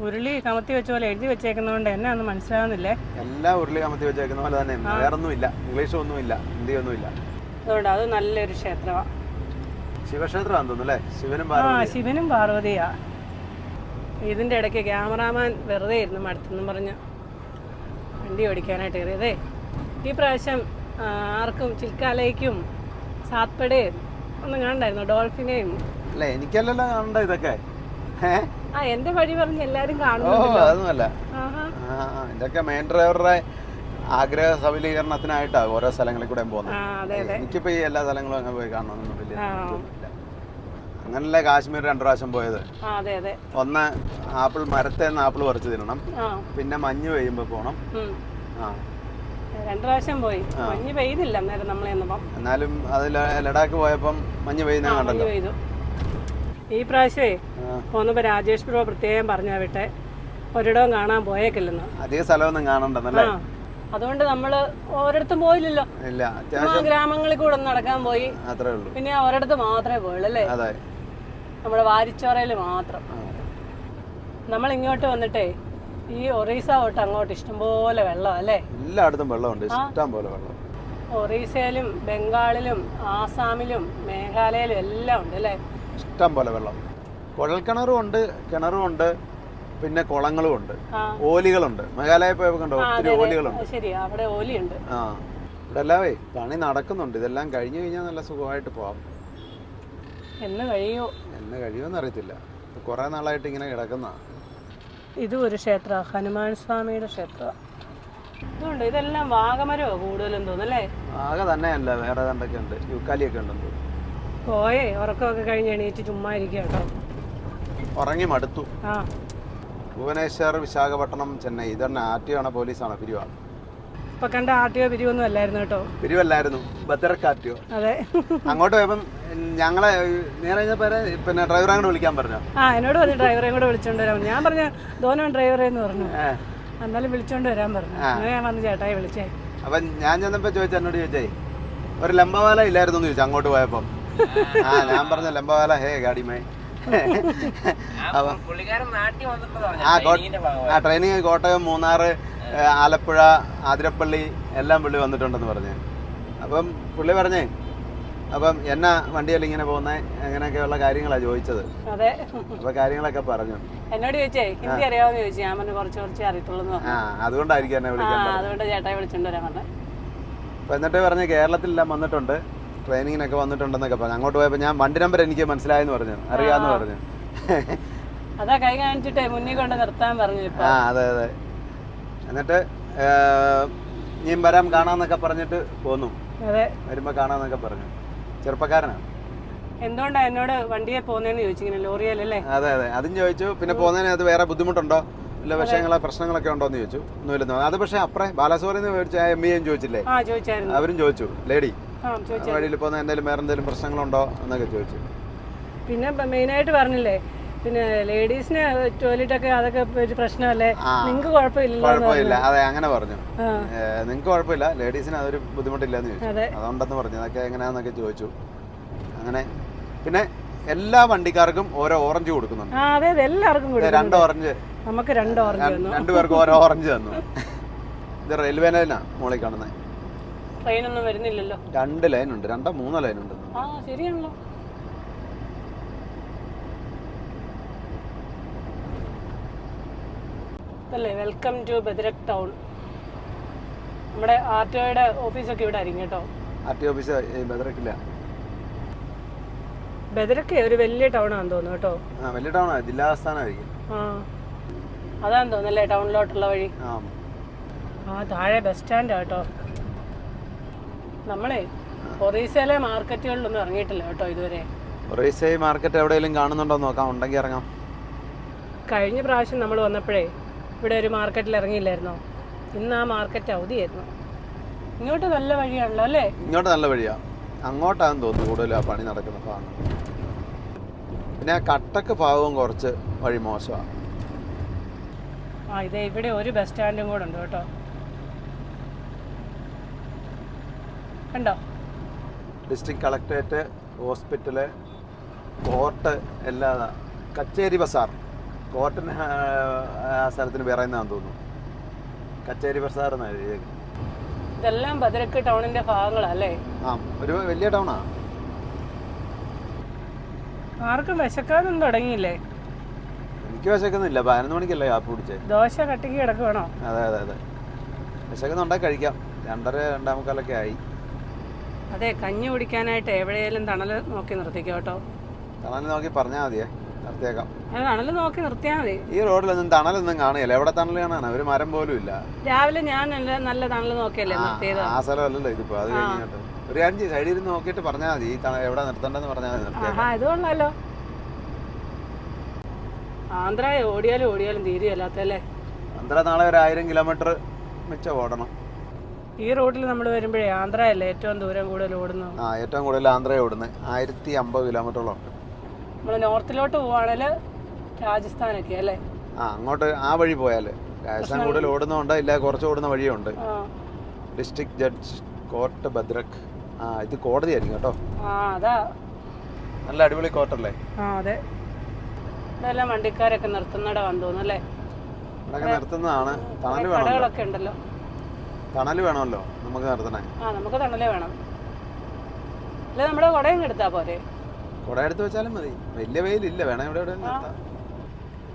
ഉരുളി കമത്തി വെച്ച പോലെ എഴുതി വെച്ചേക്കുന്നതുകൊണ്ട് എന്നെ ഒന്നും മനസ്സിലാവുന്നില്ലേ. എല്ലാം ഉരുളി കമത്തി വെച്ചേക്കുന്ന പോലെ തന്നെ, വേറൊന്നുമില്ല, ഇംഗ്ലീഷും ഒന്നുമില്ല, ഹിന്ദിയൊന്നുമില്ല. അതുകൊണ്ട് അത് നല്ലൊരു ക്ഷേത്രമാണ്. ശിവക്ഷേത്രമാണെന്ന് തോന്നുന്നു അല്ലേ? ശിവനും പാർവതിയാ. ഇതിൻ്റെ ഇടയ്ക്ക് ക്യാമറാമാൻ വെറുതെ ഇരുന്നു മടുത്തെന്നും പറഞ്ഞ് വണ്ടി ഓടിക്കാനായിട്ട് കയറിയതേ. ഈ പ്രാവശ്യം ആർക്കും ചിൽക്കാലയ്ക്കും സാത്പടയും ഒന്നും കാണണ്ടായിരുന്നു, ഡോൾഫിനെയും. അല്ല, എനിക്കല്ലല്ലോ കാണണ്ട ഇതൊക്കെ. എന്റെ വഴി പറഞ്ഞ് എല്ലാരും കാണുന്നു. അതൊന്നുമല്ല, ഇതൊക്കെ മെയിൻ ഡ്രൈവറുടെ ആഗ്രഹ സബലീകരണത്തിനായിട്ടാണ് ഓരോ സ്ഥലങ്ങളിൽ കൂടെ പോകുന്നത്. എനിക്കിപ്പോ ഈ എല്ലാ സ്ഥലങ്ങളും അങ്ങനെ പോയി കാണണമെന്നൊന്നും വലിയ അങ്ങനല്ലേ കാശ്മീർ 2 പ്രാവശ്യം പോയത്. ഒന്ന് ആപ്പിൾ മരത്തേന്ന് ആപ്പിൾ പറിച്ചു തിന്നണം, പിന്നെ മഞ്ഞ് പെയ്യുമ്പോ പോണം. 2 പ്രാവശ്യം പോയി, മഞ്ഞ് പെയ്തില്ല അന്നേരം നമ്മളെന്നപ്പം. എന്നാലും അത് ലഡാക്ക് പോയപ്പം മഞ്ഞ് പെയ്യുന്ന കണ്ടല്ലോ. ഈ പ്രാവശ്യമേ പോന്നപ്പോ രാജേഷ് ബ്രോ പ്രത്യേകം പറഞ്ഞാ വിട്ടെ ഒരിടവും കാണാൻ പോയേക്കില്ലെന്ന്. അധിക സ്ഥലമൊന്നും കാണണ്ടെന്നല്ലേ? അതുകൊണ്ട് നമ്മള് ഒരിടത്തും പോയില്ലല്ലോ. ഗ്രാമങ്ങളിൽ കൂടെ ഒന്ന് നടക്കാൻ പോയി, അത്രേ ഉള്ളൂ. പിന്നെ ഒരിടത്ത് മാത്രമേ പോയുള്ളൂ അല്ലേ, നമ്മുടെ വാരിച്ചോറയില് മാത്രം. നമ്മൾ ഇങ്ങോട്ട് വന്നിട്ടേ ഈ ഒറീസ തൊട്ട് അങ്ങോട്ട് ഇഷ്ടംപോലെ വെള്ളം അല്ലേ? എല്ലായിടത്തും വെള്ളമുണ്ട്, ഇഷ്ടം പോലെ വെള്ളം. ഒറീസയിലും ബംഗാളിലും ആസാമിലും മേഘാലയയിലും എല്ലാം ഉണ്ട് അല്ലേ? ഇഷ്ടം പോലെ വെള്ളം. കുഴൽക്കിണറും ഉണ്ട്, കിണറും ഉണ്ട്, പിന്നെ കുളങ്ങളും ഉണ്ട്, ഓലികളുണ്ട്. മേഘാലയ പോയപ്പോ കണ്ടോ ഒത്തിരി ഓലികളുണ്ട്. ശരിയാ, അവിടെ ഓലിയുണ്ട്. ഇവിടെ എല്ലാവേ പണി നടക്കുന്നുണ്ട്. ഇതെല്ലാം കഴിഞ്ഞു കഴിഞ്ഞാൽ നല്ല സുഖമായിട്ട് പോവാം. എന്ന് കഴിയുമെന്ന് അറിയത്തില്ല, കുറെ നാളായിട്ട് ഇങ്ങനെ കിടക്കുന്ന. ഇതും ഒരു ക്ഷേത്ര, ഹനുമാൻ സ്വാമിയുടെ ക്ഷേത്രം. ഇതുണ്ട്, ഇതെല്ലാം വാഗമരോ കൂടുതലും തോന്നല്ലേ? ആകെ തന്നെയല്ല, വേറെ എന്തൊക്കെ ഉണ്ട്, യൂക്കാലിയൊക്കെ ഉണ്ടെന്ന് തോന്നുന്നു. പോയേ ഉറക്കമൊക്കെ കഴിഞ്ഞ് എണീറ്റ് ചുമ്മാ ഇരിക്കുക കേട്ടോ, ഉറങ്ങി മടുത്തു. ഭുവനേശ്വർ, വിശാഖപട്ടണം, ചെന്നൈ, ഇതന്നെ ആർടിഒ പോലീസാണോ പിരിവാ? ഇപ്പൊ കണ്ട ആർട്ടിയോ പിരിവൊന്നും അല്ലായിരുന്നു കേട്ടോ. പിരിവല്ലായിരുന്നു, ബദ്രക്കാറ്റിയോ. അതെ. അങ്ങോട്ട് പോയപ്പം ഞങ്ങളെ നേരെ പേര് പിന്നെ ഡ്രൈവറെ അങ്ങോട്ട് വിളിക്കാൻ പറഞ്ഞു. എന്നോട് പറഞ്ഞു ഡ്രൈവറെയും കൂടെ വിളിച്ചോണ്ട് വരാൻ. ഞാൻ പറഞ്ഞു ധോനോ ഡ്രൈവറേന്ന് പറഞ്ഞു. എന്നാലും വിളിച്ചോണ്ട് വരാൻ പറഞ്ഞു. അങ്ങനെ ഞാൻ വന്ന് ചേട്ടായി വിളിച്ചേ. അപ്പം ഞാൻ ചെന്നപ്പോൾ എന്നോട് ചോദിച്ചേ ഒരു ലംബവാല ഇല്ലായിരുന്നു എന്ന് ചോദിച്ചു അങ്ങോട്ട് പോയപ്പം. ഞാൻ പറഞ്ഞ ലംബവാല ഹേ ഗാഡിമേ. ട്രെയിനിങ് കോട്ടയം, മൂന്നാർ, ആലപ്പുഴ, ആതിരപ്പള്ളി എല്ലാം പുള്ളി വന്നിട്ടുണ്ടെന്ന് പറഞ്ഞ്. അപ്പം പുള്ളി പറഞ്ഞേ അപ്പം എന്നാ വണ്ടിയിൽ ഇങ്ങനെ പോകുന്നത് അങ്ങനെയൊക്കെയുള്ള കാര്യങ്ങളാണ് ചോദിച്ചത്. അതെ. അപ്പൊ കാര്യങ്ങളൊക്കെ പറഞ്ഞു. എന്നോട് ചോദിച്ചേ ഹിന്ദി അറിയാമെന്ന് ചോദിച്ചു. ഞാൻ പറഞ്ഞു കുറച്ച് അറിയത്തുള്ളൂ. അതുകൊണ്ടായിരിക്കും എന്നെ വിളിക്കാൻ. അതുകൊണ്ട് ചേട്ടായി വിളിച്ചോണ്ട് വരാൻ പറഞ്ഞു. അപ്പൊ എന്നിട്ട് പറഞ്ഞ് കേരളത്തിലെല്ലാം വന്നിട്ടുണ്ട്, ട്രെയിനിങ്ങിനൊക്കെ വന്നിട്ടുണ്ടെന്നൊക്കെ പറഞ്ഞു. അങ്ങോട്ട് പോയപ്പോൾ ഞാൻ വണ്ടി നമ്പർ എനിക്ക് മനസ്സിലായെന്ന് പറഞ്ഞു, അറിയാമെന്ന് പറഞ്ഞു. അതാ കൈ കാണിച്ചിട്ടേ മുന്നിൽ കൊണ്ട് നിർത്താൻ പറഞ്ഞു. അതെ അതെ. എന്നിട്ട് നീ വരാം കാണാന്നൊക്കെ പറഞ്ഞിട്ട് പോന്നു. അതെ, വരുമ്പോ കാണാന്നൊക്കെ പറഞ്ഞു. ചെറുപ്പക്കാരനാണ്. എന്തുകൊണ്ടാ എന്നോട് വണ്ടിയെ പോകുന്നതെന്ന് ചോദിച്ചു, ഇങ്ങനെ ലോറിയല്ലേ? അതെ അതെ, അതും ചോദിച്ചു. പിന്നെ പോകുന്നതിന് അത് വേറെ ബുദ്ധിമുട്ടുണ്ടോ ഇല്ല പ്രശ്നങ്ങളൊക്കെ ഉണ്ടോ എന്ന് ചോദിച്ചു. ഒന്നുമില്ലെന്ന്. അത് പക്ഷേ അപ്പറേ ബാലാസോറിന്ന് മേടിച്ച MBA ചോദിച്ചില്ലേ, അവരും ചോദിച്ചു. ലേഡി വഴിയിൽ പോകുന്ന എന്തെങ്കിലും വേറെ എന്തെങ്കിലും പ്രശ്നങ്ങളുണ്ടോ എന്നൊക്കെ ചോദിച്ചു. പിന്നെ മെയിനായിട്ട് പറഞ്ഞില്ലേ, പിന്നെ ലേഡീസിന് ടോയ്ലറ്റ് ഒക്കെ അതൊക്കെ ഒരു പ്രശ്നമല്ലേ, നിങ്ങൾക്ക് കുഴപ്പമില്ല. അതെ, അങ്ങനെ പറഞ്ഞു. നിങ്ങൾക്ക് കുഴപ്പമില്ല, ലേഡീസിന് അതൊരു ബുദ്ധിമുട്ടില്ലെന്ന് ചോദിച്ചു. അതുകൊണ്ടെന്ന് പറഞ്ഞു. അതൊക്കെ എങ്ങനെയാന്നൊക്കെ ചോദിച്ചു. അങ്ങനെ പിന്നെ എല്ലാ വണ്ടിക്കാർക്കും ഓരോ ഓറഞ്ച് കൊടുക്കുന്നുണ്ട്. എല്ലാവർക്കും 2 ഓറഞ്ച്. നമുക്ക് 2 ഓറഞ്ച്, 2 പേർക്ക് ഓരോ ഓറഞ്ച് തന്നു. ഇത് റെയിൽവേ ലൈനാ മോളിൽ കാണുന്നത്. ട്രെയിനൊന്നും വരുന്നില്ലല്ലോ. 2 ലൈനുണ്ട്, 3 ലൈനുണ്ട്. ശരിയാണല്ലോ. അല്ലേ, വെൽക്കം ടു ബദ്രക് ടൗൺ. നമ്മുടെ ആർടിഒയുടെ ഓഫീസൊക്കെ ഇവിടെ ആയിരിക്കും കേട്ടോ. RTO office ബദ്രക്കില്ല. ബദ്രക്ക് ഒരു വലിയ ടൗൺ ആണെന്ന് തോന്നുന്നു കേട്ടോ. വലിയ ടൗൺ ആണ്, ജില്ലാ ആസ്ഥാനമായിരിക്കും. അതാന്ന് തോന്നുന്നല്ലേ ടൗണിലോട്ടുള്ള വഴി. താഴെ ബസ് സ്റ്റാൻഡ് കേട്ടോ. നമ്മളെ ഒറീസയിലെ മാർക്കറ്റുകളിലൊന്നും ഇറങ്ങിയിട്ടില്ല കേട്ടോ ഇതുവരെ. ഒറീസ മാർക്കറ്റ് എവിടെയെങ്കിലും കാണുന്നുണ്ടോ നോക്കാം, ഉണ്ടെങ്കിൽ ഇറങ്ങാം. കഴിഞ്ഞ പ്രാവശ്യം നമ്മൾ വന്നപ്പോഴേ ഇവിടെ ഒരു മാർക്കറ്റിൽ ഇറങ്ങിയില്ലായിരുന്നോ? ഇന്ന് ആ മാർക്കറ്റ് അവധിയായിരുന്നു. ഇങ്ങോട്ട് നല്ല വഴിയാണല്ലോ അല്ലേ? ഇങ്ങോട്ട് നല്ല വഴിയാ. അങ്ങോട്ടാണെന്ന് തോന്നുന്നു കൂടുതൽ ആ പണി നടക്കുന്ന ഭാഗം. പിന്നെ ആ കട്ടക്ക് ഭാഗവും കുറച്ച് വഴി മോശമാണ്. ഇതേ ഇവിടെ ഒരു ബസ് സ്റ്റാൻഡും കൂടെ ഉണ്ട് കേട്ടോ. കണ്ടോ? ഡിസ്ട്രിക്ട് കളക്ടറേറ്റ്, ഹോസ്പിറ്റല്, കോർട്ട് എല്ലാം. കച്ചേരി ബസാർ, കോർട്ടിന് ആ സ്ഥലത്തിന് പറയുന്നതാണെന്ന് തോന്നുന്നു. കച്ചേരി ബസാർ എന്നാണ് എഴുതിയത്. ഇതെല്ലാം ബദ്രക്ക് ടൗണിന്റെ ഭാഗങ്ങളല്ലേ? ഒരു വലിയ ടൗണാ. ആർക്കും വിശക്കാനൊന്നും തുടങ്ങിയില്ലേ? എനിക്ക് വിശക്കുന്നില്ല. 11 മണിക്കല്ലേ കാപ്പി കുടിച്ചേ. ദോശ കട്ടിക്ക് കിടക്കുവാണോ? അതെ അതെ അതെ, വിശക്കുന്നുണ്ടായി കഴിക്കാം. 2:30 2:45 ആയി. അതെ, കഞ്ഞി കുടിക്കാനായിട്ട് എവിടെയെങ്കിലും തണൽ നോക്കി നിർത്തിക്കോ കേട്ടോ. തണൽ നോക്കി പറഞ്ഞാൽ മതിയേ, നിർത്തിയേക്കാം. തണൽ നോക്കി നിർത്തിയാൽ മതി. ഈ റോഡിലൊന്നും തണലൊന്നും കാണുകയില്ല. എവിടെ തണൽ കാണാനാ? ഒരു മരം പോലും ഇല്ല. രാവിലെ ഞാൻ നല്ല തണൽ നോക്കിയല്ലേ നിർത്തിയത്. ആ സ്ഥലമല്ലല്ലോ ഇതിപ്പോ. അത് കഴിഞ്ഞിട്ട് ഒരു 5 സൈഡിൽ ഇരുന്ന് നോക്കിയിട്ട് പറഞ്ഞാൽ മതി. ഈ എവിടെ നിർത്തണ്ടെന്ന് പറഞ്ഞാൽ മതി. ഇത് കൊള്ളാലോ. ആന്ധ്ര ഓടിയാലും തീരുകയല്ലാത്തല്ലേ. ആന്ധ്ര നാളെ ഒരു 1000 കിലോമീറ്റർ മിച്ചം ഓടണം. ഈ റോഡിൽ നമ്മൾ വരുമ്പോഴേ ആന്ധ്രയല്ലേ ഏറ്റവും ദൂരം കൂടുതൽ ഓടുന്നത്. ഏറ്റവും കൂടുതൽ ആന്ധ്രയെ ഓടുന്നത് 1050 കിലോമീറ്ററോളം ഉണ്ട്. നമ്മൾ നോർത്തിലോട്ട് പോവാണെങ്കിൽ രാജസ്ഥാനൊക്കെ അല്ലേ? അങ്ങോട്ട് ആ വഴി പോയാൽ രാജസ്ഥാൻ കൂടുതൽ ഓടുന്നുണ്ട്. ഇല്ല, കുറച്ച് ഓടുന്ന വഴിയുണ്ട്. District judge court Bhadrak. ഇത് കോടതിയായിരിക്കും കേട്ടോ. അതാ നല്ല അടിപൊളി കോർട്ടല്ലേ? അതെ. ഇതെല്ലാം വണ്ടിക്കാരൊക്കെ നിർത്തുന്നിടമാണെന്ന് തോന്നുന്നു അല്ലേ? ഇവിടെ നിർത്തുന്നതാണ്. തണൽ കടകളൊക്കെ ഉണ്ടല്ലോ. തണൽ വേണമല്ലോ നമുക്ക് നിർത്തണേ. നമുക്ക് തണലേ വേണം. അല്ലെ നമ്മുടെ കുടയും എടുത്താ പോരെ? കുട എടുത്ത് വെച്ചാലും മതി. വലിയ വെയിലില്ല, വേണേ ഇവിടെ നിർത്താം.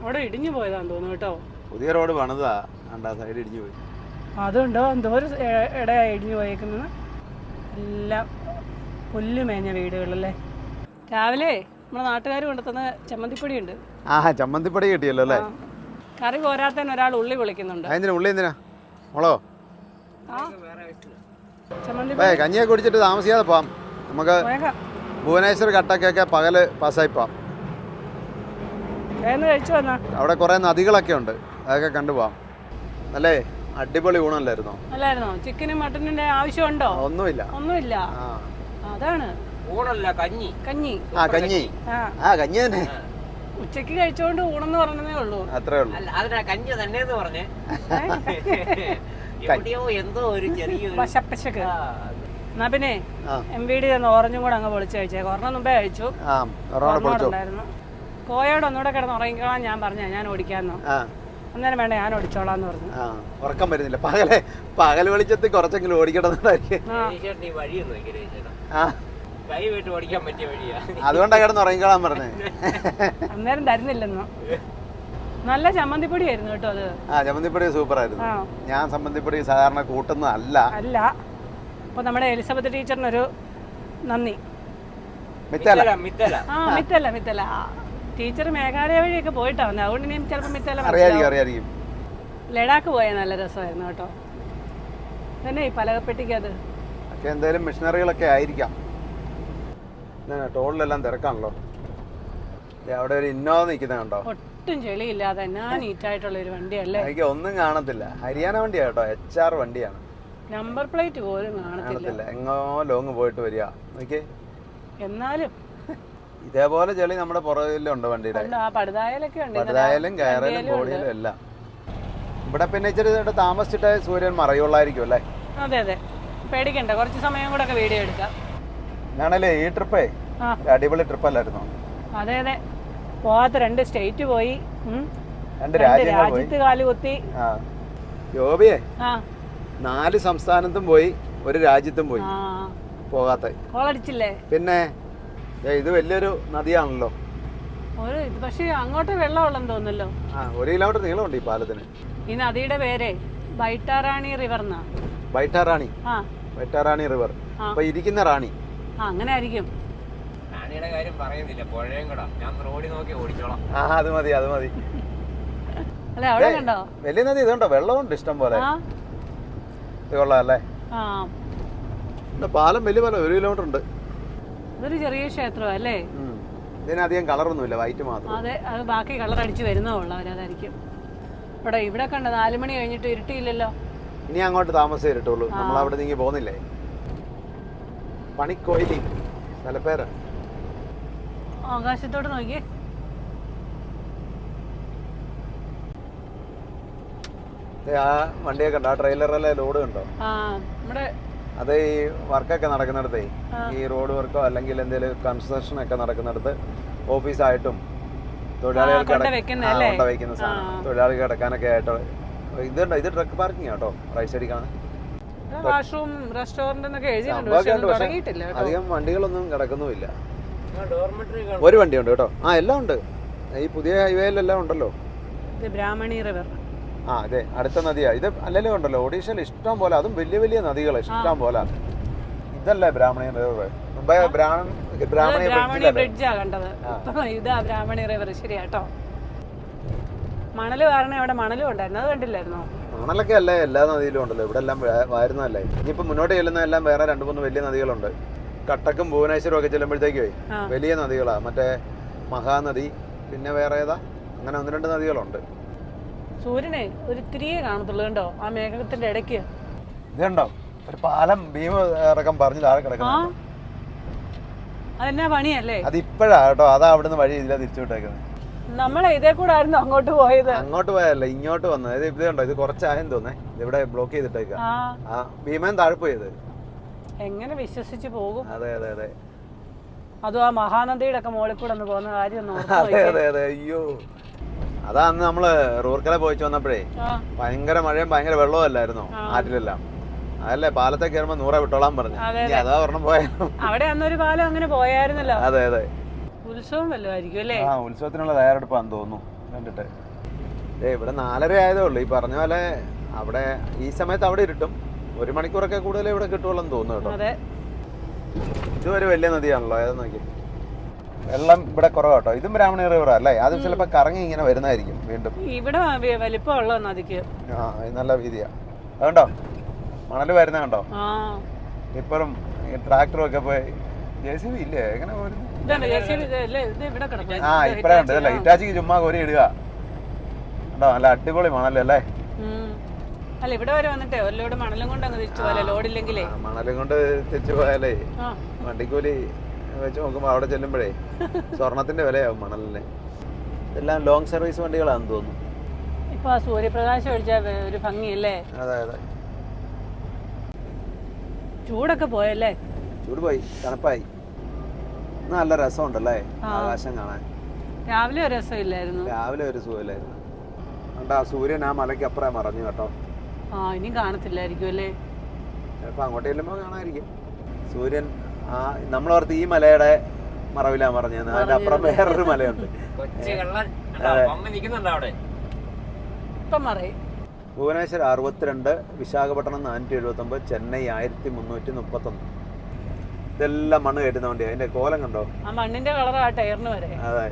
അവിടെ ഇടിഞ്ഞു പോയതാന്ന് തോന്നുന്നു കേട്ടോ. പുതിയ റോഡ് പണിതാ, സൈഡ് ഇടിഞ്ഞു പോയി. അതുണ്ടോ എന്തോരം ഇടയായി ഇടിഞ്ഞു പോയേക്കുന്നത്. എല്ലാം പുല്ല് മേഞ്ഞ വീടുകളല്ലേ. രാവിലെ നമ്മുടെ നാട്ടുകാർ കൊണ്ടുത്തന്ന ചമ്മന്തിപ്പൊടി ഉണ്ട്. ചമ്മന്തിപ്പൊടി കിട്ടിയല്ലോ അല്ലേ? കറി പോരാത്തന്നെ ഒരാൾ ഉള്ളി പൊളിക്കുന്നുണ്ട്. ഉള്ളി എന്തിനാ മോളോ? കഞ്ഞിയൊക്കെ കുടിച്ചിട്ട് താമസിക്കാതെ പോവാം. നമുക്ക് ഭുവനേശ്വർ കട്ടക്കൊക്കെ പകല് പാസ്സായി പോവാം. കഴിച്ചു വന്നാ അവിടെ കുറെ നദികളൊക്കെ ഉണ്ട്, അതൊക്കെ കണ്ടുപോവാം. അല്ലേ? അടിപൊളി ഊണല്ലായിരുന്നോ? അല്ലായിരുന്നോ? ചിക്കനും മട്ടനിന്റെ ആവശ്യമുണ്ടോ? ഒന്നുമില്ല. ഒന്നുമില്ല. ആ അതാണ് ഊണല്ല, കഞ്ഞി. കഞ്ഞി. കഞ്ഞി. കഞ്ഞി തന്നെ. ഉച്ചക്ക് കഴിച്ചോണ്ട് ഊണെന്ന് പറഞ്ഞതേ ഉള്ളൂ. അത്രേ ഉള്ളൂ. അല്ല, അതിനാ കഞ്ഞി തന്നെയെന്ന് പറഞ്ഞേ. എവിടെയോ എന്തോ ഒരു ചെറിയൊരു പശപ്പശക്ക്. എന്നാ പിന്നെ MVD ഓറഞ്ചും കൂടെ അങ്ങ് പൊളിച്ച് കഴിച്ചേക്കാം. ഒരെണ്ണം മുമ്പേ കഴിച്ചു. ഉണ്ടായിരുന്നു. കോയോട് ഒന്നുകൂടെ കിടന്ന് ഉറങ്ങിക്കോളാൻ ഞാൻ പറഞ്ഞ, ഞാൻ ഓടിക്കാന്നോ. അന്നേരം വേണ്ട, ഞാൻ ഓടിച്ചോളാന്ന് പറഞ്ഞു. ഉറക്കം വരുന്നില്ല. പകൽ വെളിച്ചത്തിൽ കുറച്ചെങ്കിലും ഓടിക്കണമെന്നുണ്ടായിരിക്കും. അതുകൊണ്ടാ കിടന്ന് ഉറങ്ങിക്കോളാൻ പറഞ്ഞേ. അന്നേരം തരുന്നില്ലെന്നോ. നല്ല ചമ്മന്തിപ്പൊടി ആയിരുന്നു കേട്ടോ അത്. ചമ്മന്തിപ്പൊടി സൂപ്പർ ആയിരുന്നു. ഞാൻ ചമ്മന്തിപ്പൊടി സാധാരണ കൂട്ടുന്നതല്ല. അല്ല, അപ്പൊ നമ്മുടെ എലിസബത്ത് ടീച്ചറിനൊരു നന്ദി. മിത്തല ടീച്ചർ മേഘാലയ വഴിയൊക്കെ പോയിട്ടാ വന്നത്. അതുകൊണ്ട് ഇനിയും ചിലപ്പോൾ മിത്തല അറിയായിരിക്കും. ലഡാക്ക് പോയാൽ നല്ല രസമായിരുന്നു കേട്ടോ. തന്നെ ഈ പലകപ്പെട്ടിക്ക് അത് എന്തായാലും മിഷനറികളൊക്കെ ആയിരിക്കാം. ടോളിലെല്ലാം തിരക്കാണല്ലോ. അവിടെ ഒരു ഇന്നോവ നിൽക്കുന്നത് കണ്ടോ? ഒട്ടും ചെളിയില്ലാതെ നീറ്റായിട്ടുള്ള ഒരു വണ്ടിയല്ലേ. എനിക്ക് ഒന്നും കാണത്തില്ല. ഹരിയാന വണ്ടിയാ കേട്ടോ, HR വണ്ടിയാണ്. നമ്പർ പ്ലേറ്റ് പോലും കാണത്തില്ല. എങ്ങോ ലോങ് പോയിട്ട് വരിക. നോക്കിയേ, എന്നാലും ഇതേപോലെ ചെളി നമ്മുടെ പുറകിലുണ്ട് വണ്ടിയുടെ. പടുതായാലും കയറലും ബോഡിയിലും എല്ലാം. ഇവിടെ പിന്നെ ഇച്ചിരി താമസിച്ചിട്ട് സൂര്യൻ മറയുള്ളായിരിക്കും അല്ലേ? അതെ അതെ, പേടിക്കണ്ട, കുറച്ച് സമയം കൂടെ ഒക്കെ വീഡിയോ എടുക്കാം. ഞാനല്ലേ ഈ ട്രിപ്പേ അടിപൊളി ട്രിപ്പ് അല്ലായിരുന്നോ? അതെ അതെ, പോവാത്ത 2 സ്റ്റേറ്റ് പോയി, 2 രാജ്യത്ത് കാലുകുത്തി. യോബിയെ 4 സംസ്ഥാനത്തും പോയി, 1 രാജ്യത്തും പോയി. പോകാത്ത കോളടിച്ചില്ലേ? പിന്നെ ഇത് വലിയൊരു നദിയാണല്ലോ. പക്ഷെ അങ്ങോട്ട് വെള്ളമുള്ളെന്ന് തോന്നുന്നല്ലോ. 1 കിലോമീറ്റർ നീളമുണ്ട് ഈ പാലത്തിന്. ഈ നദിയുടെ പേര് ബൈറ്റാറാണി റിവർ എന്നാ. ബൈറ്റാറാണി റിവർ. അപ്പൊ ഇരിക്കുന്ന റാണി. അങ്ങനെ ആയിരിക്കും. റാണിയുടെ കാര്യം പറയുന്നില്ല, പുഴയും കൂടാ. ഞാൻ റോഡിൽ നോക്കി ഓടിച്ചോളാം. അത് മതി. അല്ലെ, അവിടെ കണ്ടോ വലിയ നദി? ഇതുണ്ടോ, വെള്ളമുണ്ട് ഇഷ്ടം പോലെ. ഇത് കൊള്ളാം അല്ലേ? പാലം വലിയ പാലം, 1 കിലോമീറ്റർ ഉണ്ട്. ഇതൊരു ചെറിയ ക്ഷേത്രം അല്ലേ? ഇതിനധികം കളറൊന്നുമില്ല, വൈറ്റ് മാത്രം. അതെ, അത് ബാക്കി കളർ അടിച്ച് വരുന്നതുള്ളൂ അവരതായിരിക്കും. ഇവിടെ കണ്ട 4 മണി കഴിഞ്ഞിട്ട് ഇരുട്ടിയില്ലല്ലോ. ഇനി അങ്ങോട്ട് താമസം ഇരുട്ടുള്ളൂ. നമ്മൾ അവിടെ നീങ്ങി പോകുന്നില്ലേ? പണിക്കോയിലി സ്ഥലപ്പേര്. ആകാശത്തോട് നോക്കിയേ. ആ വണ്ടിയൊക്കെ ഉണ്ടോ? ആ ട്രെയിലറല്ലേ ലോഡ് കണ്ടോ? അത് ഈ വർക്കൊക്കെ നടക്കുന്നിടത്തേ, ഈ റോഡ് വർക്കോ അല്ലെങ്കിൽ എന്തെങ്കിലും കൺസ്ട്രക്ഷൻ ഒക്കെ നടക്കുന്നിടത്ത് ഓഫീസായിട്ടും തൊഴിലാളികൾക്ക് വയ്ക്കുന്ന സാധനം, തൊഴിലാളികൾ കിടക്കാനൊക്കെ ആയിട്ട്. ഇതുണ്ടോ? ഇത് ട്രക്ക് പാർക്കിംഗ് കേട്ടോ, റൈറ്റ് സൈഡിൽ കാണാൻ. അധികം വണ്ടികളൊന്നും കിടക്കുന്നുമില്ല. 1 വണ്ടിയുണ്ട് കേട്ടോ. എല്ലാം ഉണ്ട്. ഈ പുതിയ ഹൈവേയിലെല്ലാം ഉണ്ടല്ലോ. ബ്രാഹ്മണി റിവർ. അതെ, അടുത്ത നദിയാ ഇത്. അല്ലല്ലോ ഉണ്ടല്ലോ ഒഡീഷയിൽ ഇഷ്ടം പോലെ, അതും വലിയ വലിയ നദികൾ ഇഷ്ടം പോലെ. ഇതല്ലേ ബ്രാഹ്മണി റിവർ? ബ്രാഹ്മണി ബ്രിഡ്ജാ കണ്ടത്. ഇതാ ബ്രാഹ്മണി റിവർ. ശരിയാട്ടോ. മണല് കാരണം അവിടെ മണലും ഉണ്ടായിരുന്നു, അത് കണ്ടില്ലായിരുന്നോ? മണലൊക്കെ അല്ലേ എല്ലാ നദിയിലും ഉണ്ടല്ലോ. ഇവിടെ എല്ലാം വാരുന്നതല്ലേ. ഇനിയിപ്പോ മുന്നോട്ട് ചെല്ലുന്ന എല്ലാം വേറെ 2-3 വലിയ നദികളുണ്ട്. കട്ടക്കും ഭുവനേശ്വരും ഒക്കെ ചെല്ലുമ്പോഴത്തേക്കേ വലിയ നദികളാ. മറ്റേ മഹാനദി, പിന്നെ വേറെ ഏതാ, അങ്ങനെ 1-2 നദികളുണ്ട്. സൂര്യനെ ഒരു തിരികെ കാണത്തുള്ളൂ കണ്ടോ, ആ മേഘത്തിന്റെ ഇടയ്ക്ക്. ഇതുണ്ടോ ഒരു പാലം ഭീമ ഇറക്കം പറഞ്ഞ് താഴെ കിടക്കണം. അതെന്നാ പണിയല്ലേ? അത് ഇപ്പഴാ കേട്ടോ. അതാ അവിടുന്ന് വഴി ഇതിലാ തിരിച്ചു വിട്ടേക്കുന്നത്. നമ്മളെ ഇതേ കൂടെ ആയിരുന്നു അങ്ങോട്ട് പോയത്. അങ്ങോട്ട് പോയല്ല, ഇങ്ങോട്ട് വന്നത്. ഇത് കണ്ടോ, ഇത് കുറച്ചായെന്ന് തോന്നേ. ഇതിവിടെ ബ്ലോക്ക് ചെയ്തിട്ടേക്ക. ഭീമൻ താഴെ പോയത്. എങ്ങനെ വിശ്വസിച്ച് പോകും? അതെ അതെ അതെ. അതും ആ മഹാനദിയുടെ ഒക്കെ മുകളിൽ കൂടെ ഒന്ന് പോകുന്ന കാര്യം. അതെ അതെ അതെ. അയ്യോ, അതാ അന്ന് നമ്മള് റൂർക്കല പോയിച്ചു വന്നപ്പോഴേ ഭയങ്കര മഴയും ഭയങ്കര വെള്ളവും അല്ലായിരുന്നോ ആറ്റിലെല്ലാം. അതല്ലേ പാലത്തെ കയറുമ്പോ 100 വിട്ടോളാൻ പറഞ്ഞു. അതാ ഒരെണ്ണം പോയാലും. അവിടെ അന്നൊരു പാലം അങ്ങനെ പോയായിരുന്നല്ലോ. അതെ അതെ. ഉത്സവം വല്ലതായിരിക്കും അല്ലേ? ഉത്സവത്തിനുള്ള തയ്യാറെടുപ്പാന്ന് തോന്നുന്നു കണ്ടിട്ട്. ഇവിടെ 4:30 ആയതേ ഉള്ളൂ. ഈ പറഞ്ഞ പോലെ അവിടെ ഈ സമയത്ത് അവിടെ ഇരുട്ടും. 1 മണിക്കൂറൊക്കെ കൂടുതൽ ഇവിടെ കിട്ടുള്ളൂ തോന്നുന്നു കേട്ടോ. ഇതൊരു വലിയ നദിയാണല്ലോ. ഏതാ നോക്കി, വെള്ളം ഇവിടെ കുറവാട്ടോ. ഇതും ബ്രാഹ്മണി റിവർ അല്ലേ? അത് ചിലപ്പോ കറങ്ങി ഇങ്ങനെ വരുന്നതായിരിക്കും വീണ്ടും. ഇവിടെ വലിപ്പമുള്ള നദിക്ക് നല്ല വീതിയാ. അതുകൊണ്ടോ മണല് വരുന്ന കണ്ടോ? ഇപ്പഴും ട്രാക്ടറും ഒക്കെ പോയി. JCB ഇല്ലേ എങ്ങനെ പോയിരുന്നു? ഇപ്പഴേ ഉണ്ട് അല്ലേ? ഇറ്റാച്ചിക്ക് ചുമ്മാ കോരി ഇടുക കേട്ടോ. നല്ല അടിപൊളി മണല്ലേ അല്ലേ? അല്ല ഇവിടെ വരെ വന്നിട്ടേ ഒരു ലോഡ് മണലും കൊണ്ട് അങ്ങ് തിരിച്ചു പോലെ ലോഡില്ലെങ്കിലേ. മണലും കൊണ്ട് തിരിച്ചു പോയാലേ വണ്ടിക്കൂലി വെച്ച് നോക്കുമ്പോൾ അവിടെ ചെല്ലുമ്പോഴേ സ്വർണത്തിന്റെ വിലയാവും മണലിന്. ഇതെല്ലാം ലോങ് സർവീസ് വണ്ടികളാണെന്ന് തോന്നുന്നു. ഇപ്പൊ ആ സൂര്യപ്രകാശം ഒഴിച്ചാൽ ഒരു ഭംഗിയല്ലേ. അതെ അതെ. ചൂടൊക്കെ പോയല്ലേ? ചൂട് പോയി, തണുപ്പായി. നല്ല രസമുണ്ടല്ലേ ആകാശം കാണാൻ. രാവിലെ ഒരു രസമില്ലായിരുന്നു. രാവിലെ ഒരു സുഖമില്ലായിരുന്നു. കണ്ടാ സൂര്യൻ ആ മലയ്ക്ക് അപ്പുറം മറഞ്ഞു കേട്ടോ. ഇനി കാണത്തില്ലായിരിക്കും അല്ലേ? ചിലപ്പോ അങ്ങോട്ട് ചെല്ലുമ്പോ കാണാതിരിക്കും. സൂര്യൻ ആ നമ്മളോർത്ത് ഈ മലയുടെ മറവിലാ മറഞ്ഞത്. അതിന്റെ അപ്പുറം വേറൊരു മലയുണ്ട്. ഭുവനേശ്വർ 62, വിശാഖപട്ടണം 479, ചെന്നൈ 1331. ഇതെല്ലാം മണ്ണ് കയറ്റുന്ന വണ്ടി. അതിന്റെ കോലം കണ്ടോ? ആ മണ്ണിന്റെ കളർ ആ ടയറിന് വരെ. അതെ.